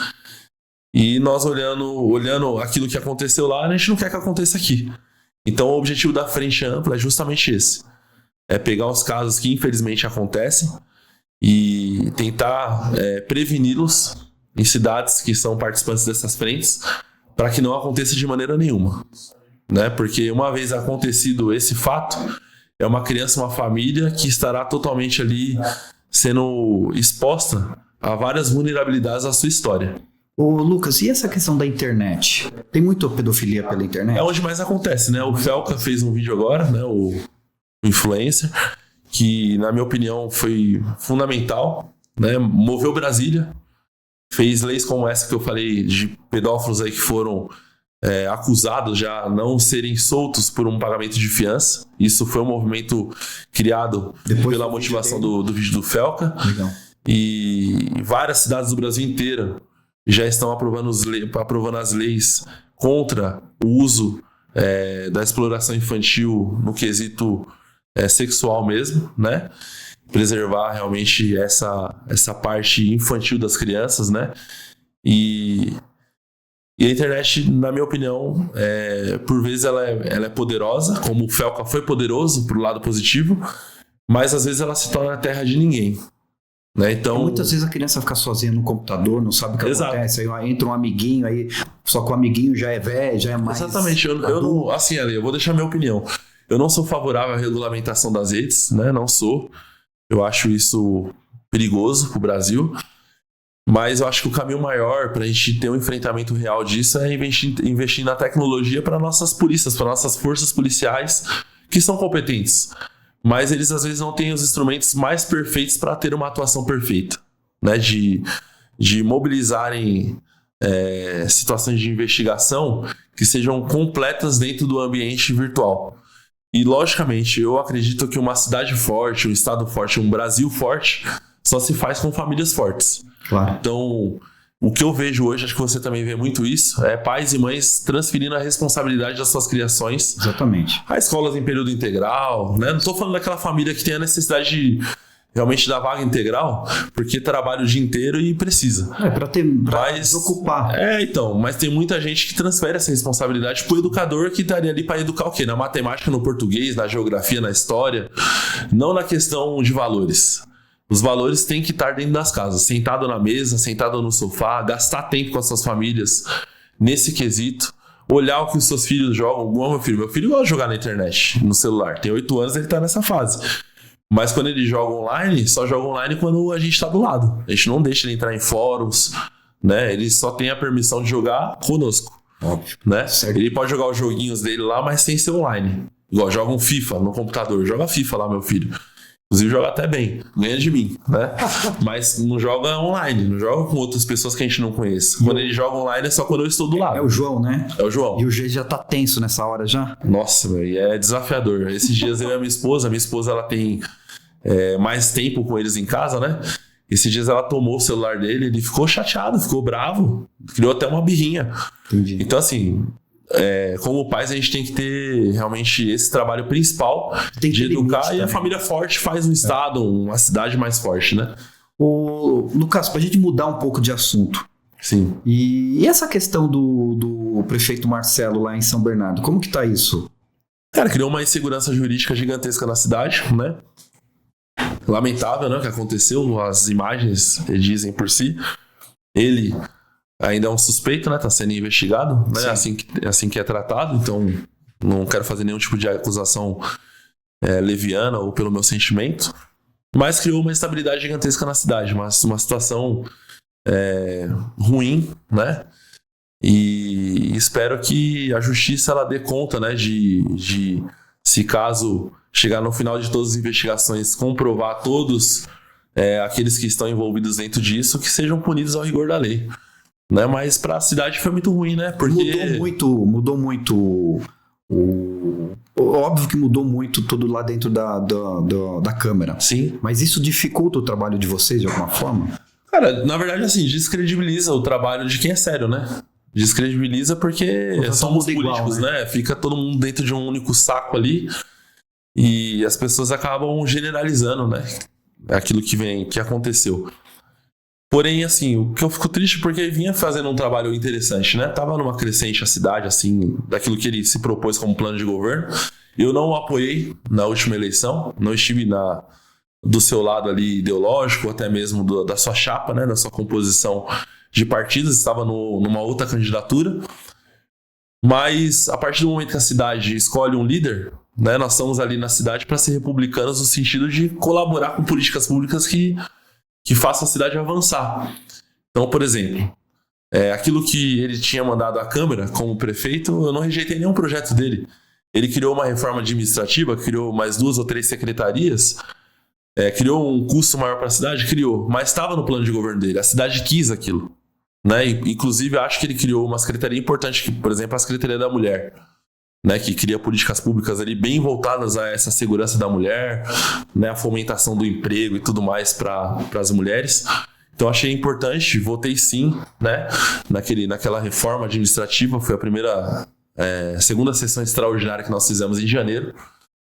E nós olhando aquilo que aconteceu lá, a gente não quer que aconteça aqui. Então o objetivo da Frente Ampla é justamente esse. É pegar os casos que infelizmente acontecem e tentar preveni-los em cidades que são participantes dessas frentes, para que não aconteça de maneira nenhuma, né? Porque uma vez acontecido esse fato, é uma criança, uma família que estará totalmente ali sendo exposta a várias vulnerabilidades da sua história. Ô Lucas, e essa questão da internet? Tem muita pedofilia pela internet? É onde mais acontece, né? O Felca fez um vídeo agora, né? O influencer, que na minha opinião foi fundamental, né? Moveu Brasília. Fez leis como essa que eu falei, de pedófilos aí que foram acusados já não serem soltos por um pagamento de fiança. Isso foi um movimento criado pela motivação do vídeo do Felca. Legal. E várias cidades do Brasil inteiro já estão aprovando as leis contra o uso da exploração infantil no quesito sexual mesmo, né? Preservar realmente essa parte infantil das crianças, né? E a internet, na minha opinião, por vezes ela é poderosa, como o Felca foi poderoso pro lado positivo, mas às vezes ela se torna a terra de ninguém, né? Então, muitas vezes a criança fica sozinha no computador, não sabe o que Exato. acontece, aí entra um amiguinho, aí só que o amiguinho já é velho, já é mais... Exatamente, eu não, assim, Ale, eu vou deixar minha opinião. Eu não sou favorável à regulamentação das redes, né? Não sou. Eu acho isso perigoso pro Brasil. Mas eu acho que o caminho maior para a gente ter um enfrentamento real disso é investir na tecnologia para nossas polícias, para nossas forças policiais que são competentes. Mas eles às vezes não têm os instrumentos mais perfeitos para ter uma atuação perfeita, né? De mobilizarem situações de investigação que sejam completas dentro do ambiente virtual. E, logicamente, eu acredito que uma cidade forte, um estado forte, um Brasil forte, só se faz com famílias fortes. Claro. Então, o que eu vejo hoje, acho que você também vê muito isso, é pais e mães transferindo a responsabilidade das suas criações. Exatamente. A escolas em período integral, né? Não estou falando daquela família que tem a necessidade de realmente da vaga integral, porque trabalha o dia inteiro e precisa. Pra desocupar. Então, mas tem muita gente que transfere essa responsabilidade pro educador que estaria ali para educar o quê? Na matemática, no português, na geografia, na história, não na questão de valores. Os valores têm que estar dentro das casas, sentado na mesa, sentado no sofá, gastar tempo com as suas famílias nesse quesito, olhar o que os seus filhos jogam. Igual meu filho gosta de jogar na internet, no celular, tem 8 anos, ele tá nessa fase. Mas quando ele joga online, só joga online quando a gente tá do lado. A gente não deixa ele entrar em fóruns, né? Ele só tem a permissão de jogar conosco. Óbvio. Né? Certo. Ele pode jogar os joguinhos dele lá, mas sem ser online. Igual, joga um FIFA no computador. Joga FIFA lá, meu filho. Inclusive, joga até bem. Ganha de mim, né? Mas não joga online. Não joga com outras pessoas que a gente não conhece. Quando ele joga online é só quando eu estou do lado. É o João, né? É o João. E o G já tá tenso nessa hora já? Nossa, meu, e é desafiador. Esses dias eu e a minha esposa ela tem mais tempo com eles em casa, né? Esses dias ela tomou o celular dele, ele ficou chateado, ficou bravo, criou até uma birrinha. Entendi. Então, assim, como pais, a gente tem que ter realmente esse trabalho principal de educar, e a família forte faz um estado, uma cidade mais forte, né? Ô, Lucas, pra gente mudar um pouco de assunto. Sim. E essa questão do prefeito Marcelo lá em São Bernardo, como que tá isso? Cara, criou uma insegurança jurídica gigantesca na cidade, né? Lamentável, né, o que aconteceu, as imagens dizem por si. Ele ainda é um suspeito, né, tá sendo investigado, né, assim que é tratado, então não quero fazer nenhum tipo de acusação leviana ou pelo meu sentimento, mas criou uma instabilidade gigantesca na cidade, uma situação ruim, né, e espero que a justiça ela dê conta, né, de se caso chegar no final de todas as investigações, comprovar todos aqueles que estão envolvidos dentro disso, que sejam punidos ao rigor da lei. Né? Mas para a cidade foi muito ruim, né? Porque mudou muito. Óbvio que mudou muito tudo lá dentro da Câmara. Sim. Mas isso dificulta o trabalho de vocês de alguma forma? Cara, na verdade, assim, descredibiliza o trabalho de quem é sério, né? Descredibiliza porque somos políticos, igual, né? Fica todo mundo dentro de um único saco ali. E as pessoas acabam generalizando, né? Aquilo que aconteceu. Porém, assim, o que eu fico triste porque vinha fazendo um trabalho interessante, né? Tava numa crescente a cidade, assim, daquilo que ele se propôs como plano de governo. Eu não o apoiei na última eleição, não estive do seu lado ali ideológico, até mesmo da sua chapa, né? Da sua composição de partidos, estava numa outra candidatura. Mas, a partir do momento que a cidade escolhe um líder, né, nós estamos ali na cidade para ser republicanos no sentido de colaborar com políticas públicas que façam a cidade avançar. Então, por exemplo, aquilo que ele tinha mandado à Câmara como prefeito, eu não rejeitei nenhum projeto dele. Ele criou uma reforma administrativa, criou mais 2 ou 3 secretarias, criou um custo maior para a cidade, mas estava no plano de governo dele, a cidade quis aquilo. Né? Inclusive, acho que ele criou uma secretaria importante, que, por exemplo, a Secretaria da Mulher, né? Que cria políticas públicas ali bem voltadas a essa segurança da mulher, né? A fomentação do emprego e tudo mais para as mulheres. Então, achei importante, votei sim, né? Naquela reforma administrativa, foi a segunda sessão extraordinária que nós fizemos em janeiro.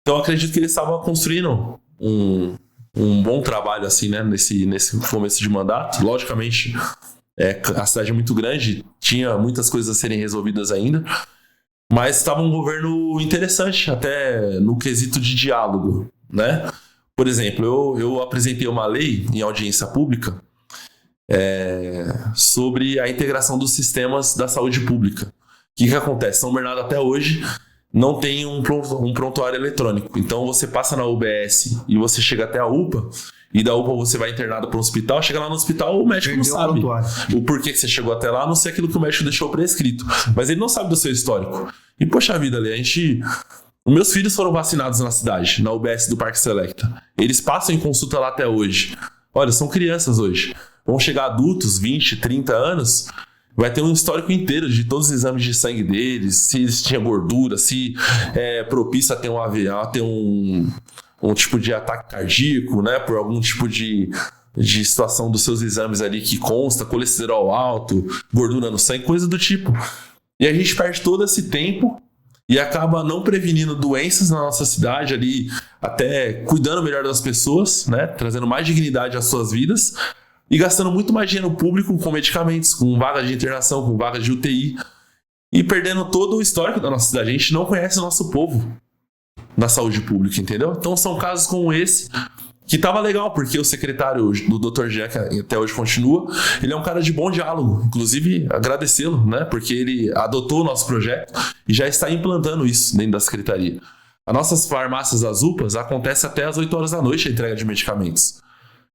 Então, acredito que ele estava construindo um bom trabalho assim, né? Nesse começo de mandato. Logicamente, a cidade é muito grande, tinha muitas coisas a serem resolvidas ainda, mas estava um governo interessante, até no quesito de diálogo, né? Por exemplo, eu apresentei uma lei em audiência pública sobre a integração dos sistemas da saúde pública. O que acontece? São Bernardo até hoje não tem um prontuário eletrônico. Então você passa na UBS e você chega até a UPA, e da UPA você vai internado para o hospital, chega lá no hospital, o médico não sabe o porquê que você chegou até lá, a não ser aquilo que o médico deixou prescrito. Mas ele não sabe do seu histórico. E poxa vida, Ali, os meus filhos foram vacinados na cidade, na UBS do Parque Selecta. Eles passam em consulta lá até hoje. Olha, são crianças hoje. Vão chegar adultos, 20, 30 anos, vai ter um histórico inteiro de todos os exames de sangue deles, se eles tinham gordura, se é propício a ter um tipo de ataque cardíaco, né, por algum tipo de situação dos seus exames ali que consta, colesterol alto, gordura no sangue, coisa do tipo. E a gente perde todo esse tempo e acaba não prevenindo doenças na nossa cidade ali, até cuidando melhor das pessoas, né, trazendo mais dignidade às suas vidas e gastando muito mais dinheiro público com medicamentos, com vagas de internação, com vagas de UTI e perdendo todo o histórico da nossa cidade. A gente não conhece o nosso povo na saúde pública, entendeu? Então são casos como esse que tava legal, porque o secretário do Dr. Jean, que até hoje continua, ele é um cara de bom diálogo, inclusive agradecê-lo, né? Porque ele adotou o nosso projeto e já está implantando isso dentro da secretaria. As nossas farmácias, as UPAs, acontece até às 8 horas da noite a entrega de medicamentos.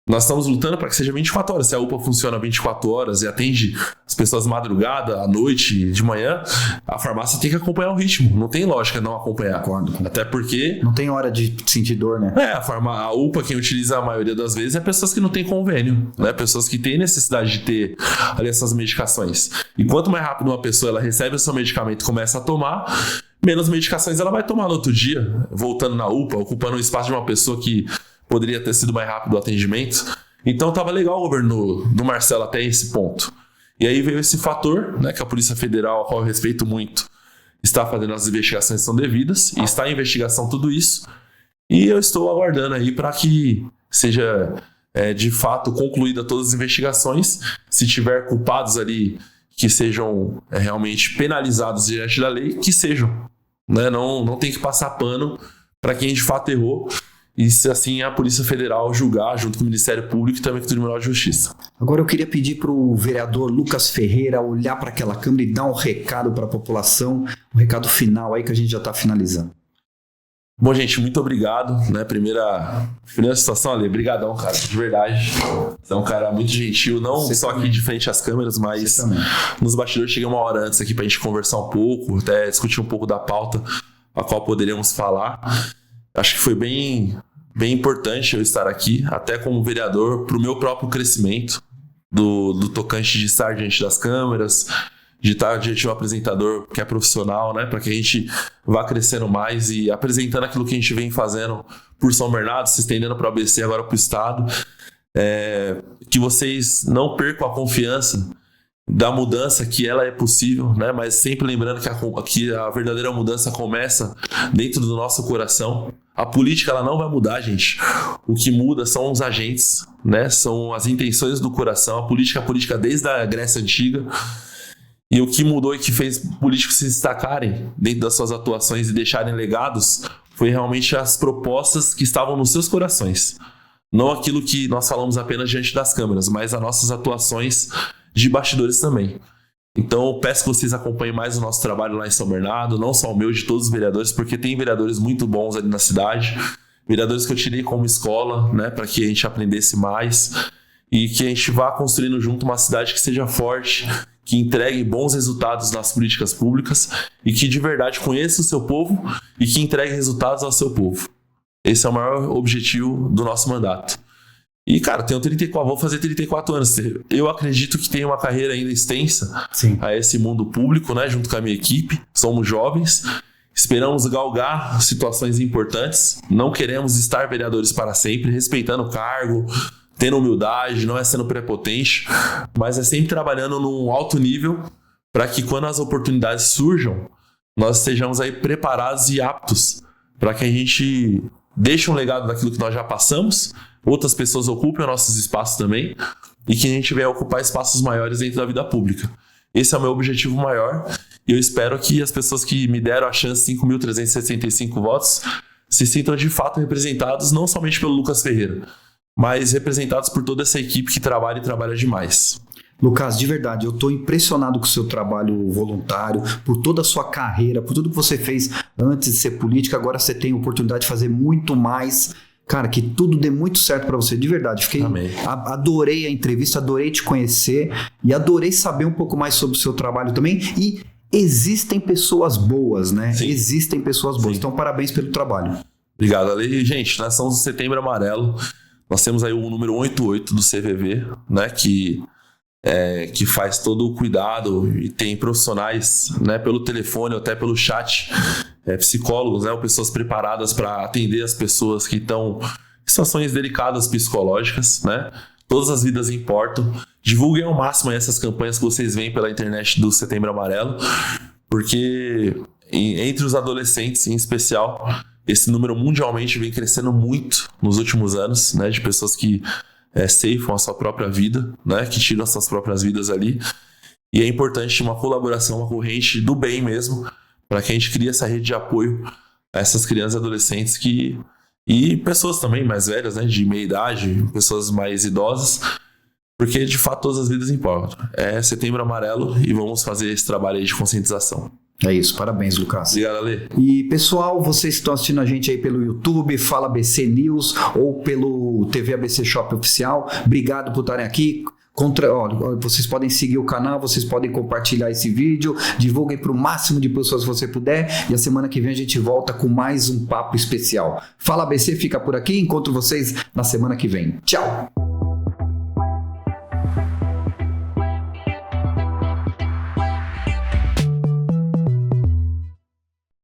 Nós estamos lutando para que seja 24 horas. Se a UPA funciona 24 horas e atende as pessoas madrugada, à noite, de manhã, a farmácia tem que acompanhar o ritmo. Não tem lógica não acompanhar. Concordo. Até porque... Não tem hora de sentir dor, né? A UPA, quem utiliza a maioria das vezes, é pessoas que não têm convênio, né? Pessoas que têm necessidade de ter ali essas medicações. E quanto mais rápido uma pessoa ela recebe o seu medicamento e começa a tomar, menos medicações ela vai tomar no outro dia, voltando na UPA, ocupando o espaço de uma pessoa que poderia ter sido mais rápido o atendimento. Então estava legal o governo do Marcelo até esse ponto. E aí veio esse fator, né, que a Polícia Federal, a qual eu respeito muito, está fazendo as investigações que são devidas, e está em investigação tudo isso. E eu estou aguardando aí para que seja de fato concluída todas as investigações. Se tiver culpados ali que sejam realmente penalizados diante da lei, que sejam. Né? Não tem que passar pano para quem de fato errou. E se assim a Polícia Federal julgar, junto com o Ministério Público e também com o Tribunal de Justiça. Agora eu queria pedir para o vereador Lucas Ferreira olhar para aquela câmera e dar um recado para a população, um recado final aí que a gente já está finalizando. Bom, gente, muito obrigado. Né? Primeira situação ali, brigadão, cara, de verdade. Você é um cara muito gentil, não Você só também. aqui de frente às câmeras, mas nos bastidores. Cheguei uma hora antes aqui pra gente conversar um pouco, até discutir um pouco da pauta a qual poderíamos falar. Acho que foi bem importante eu estar aqui, até como vereador, para o meu próprio crescimento do tocante de estar diante das câmeras, de estar diante de um apresentador que é profissional, né? Para que a gente vá crescendo mais e apresentando aquilo que a gente vem fazendo por São Bernardo, se estendendo para o ABC, agora para o Estado. Que vocês não percam a confiança da mudança, que ela é possível, né? Mas sempre lembrando que a verdadeira mudança começa dentro do nosso coração. A política ela não vai mudar, gente. O que muda são os agentes, né? São as intenções do coração. A política desde a Grécia Antiga. E o que mudou e que fez políticos se destacarem dentro das suas atuações e deixarem legados foi realmente as propostas que estavam nos seus corações. Não aquilo que nós falamos apenas diante das câmeras, mas as nossas atuações de bastidores também. Então eu peço que vocês acompanhem mais o nosso trabalho lá em São Bernardo, não só o meu, de todos os vereadores, porque tem vereadores muito bons ali na cidade, vereadores que eu tirei como escola, né, para que a gente aprendesse mais e que a gente vá construindo junto uma cidade que seja forte, que entregue bons resultados nas políticas públicas e que de verdade conheça o seu povo e que entregue resultados ao seu povo. Esse é o maior objetivo do nosso mandato. E, cara, vou fazer 34 anos. Eu acredito que tenho uma carreira ainda extensa. Sim. A esse mundo público, né? Junto com a minha equipe. Somos jovens. Esperamos galgar situações importantes. Não queremos estar vereadores para sempre, respeitando o cargo, tendo humildade, não é sendo prepotente, mas é sempre trabalhando num alto nível para que quando as oportunidades surjam, nós estejamos aí preparados e aptos para que a gente deixe um legado daquilo que nós já passamos, outras pessoas ocupem os nossos espaços também e que a gente venha ocupar espaços maiores dentro da vida pública. Esse é o meu objetivo maior e eu espero que as pessoas que me deram a chance, 5.365 votos, se sintam de fato representados não somente pelo Lucas Ferreira, mas representados por toda essa equipe que trabalha e trabalha demais. Lucas, de verdade, eu estou impressionado com o seu trabalho voluntário, por toda a sua carreira, por tudo que você fez antes de ser político. Agora você tem a oportunidade de fazer muito mais. Cara, que tudo dê muito certo para você, de verdade. Adorei a entrevista, adorei te conhecer e adorei saber um pouco mais sobre o seu trabalho também. E existem pessoas boas, né? Sim. Existem pessoas boas. Sim. Então, parabéns pelo trabalho. Obrigado, Ale. Gente, nós somos o Setembro Amarelo. Nós temos aí o número 88 do CVV, né? Que faz todo o cuidado e tem profissionais, né, pelo telefone ou até pelo chat, psicólogos, né, ou pessoas preparadas para atender as pessoas que estão em situações delicadas psicológicas, né? Todas as vidas importam. Divulguem ao máximo essas campanhas que vocês veem pela internet do Setembro Amarelo, porque entre os adolescentes em especial, esse número mundialmente vem crescendo muito nos últimos anos, né, de pessoas que ceifam a sua própria vida, né, que tiram as suas próprias vidas ali. E é importante uma colaboração, uma corrente do bem mesmo, para que a gente crie essa rede de apoio a essas crianças e adolescentes e pessoas também mais velhas, né, de meia idade, pessoas mais idosas, porque de fato todas as vidas importam. É Setembro Amarelo e vamos fazer esse trabalho aí de conscientização. É isso, parabéns, Lucas. Obrigado, Ale. E pessoal, vocês que estão assistindo a gente aí pelo YouTube, Fala ABC News ou pelo TV ABC Shop Oficial, obrigado por estarem aqui. Vocês podem seguir o canal, vocês podem compartilhar esse vídeo, divulguem para o máximo de pessoas que você puder, e a semana que vem a gente volta com mais um papo especial. Fala ABC fica por aqui, encontro vocês na semana que vem. Tchau!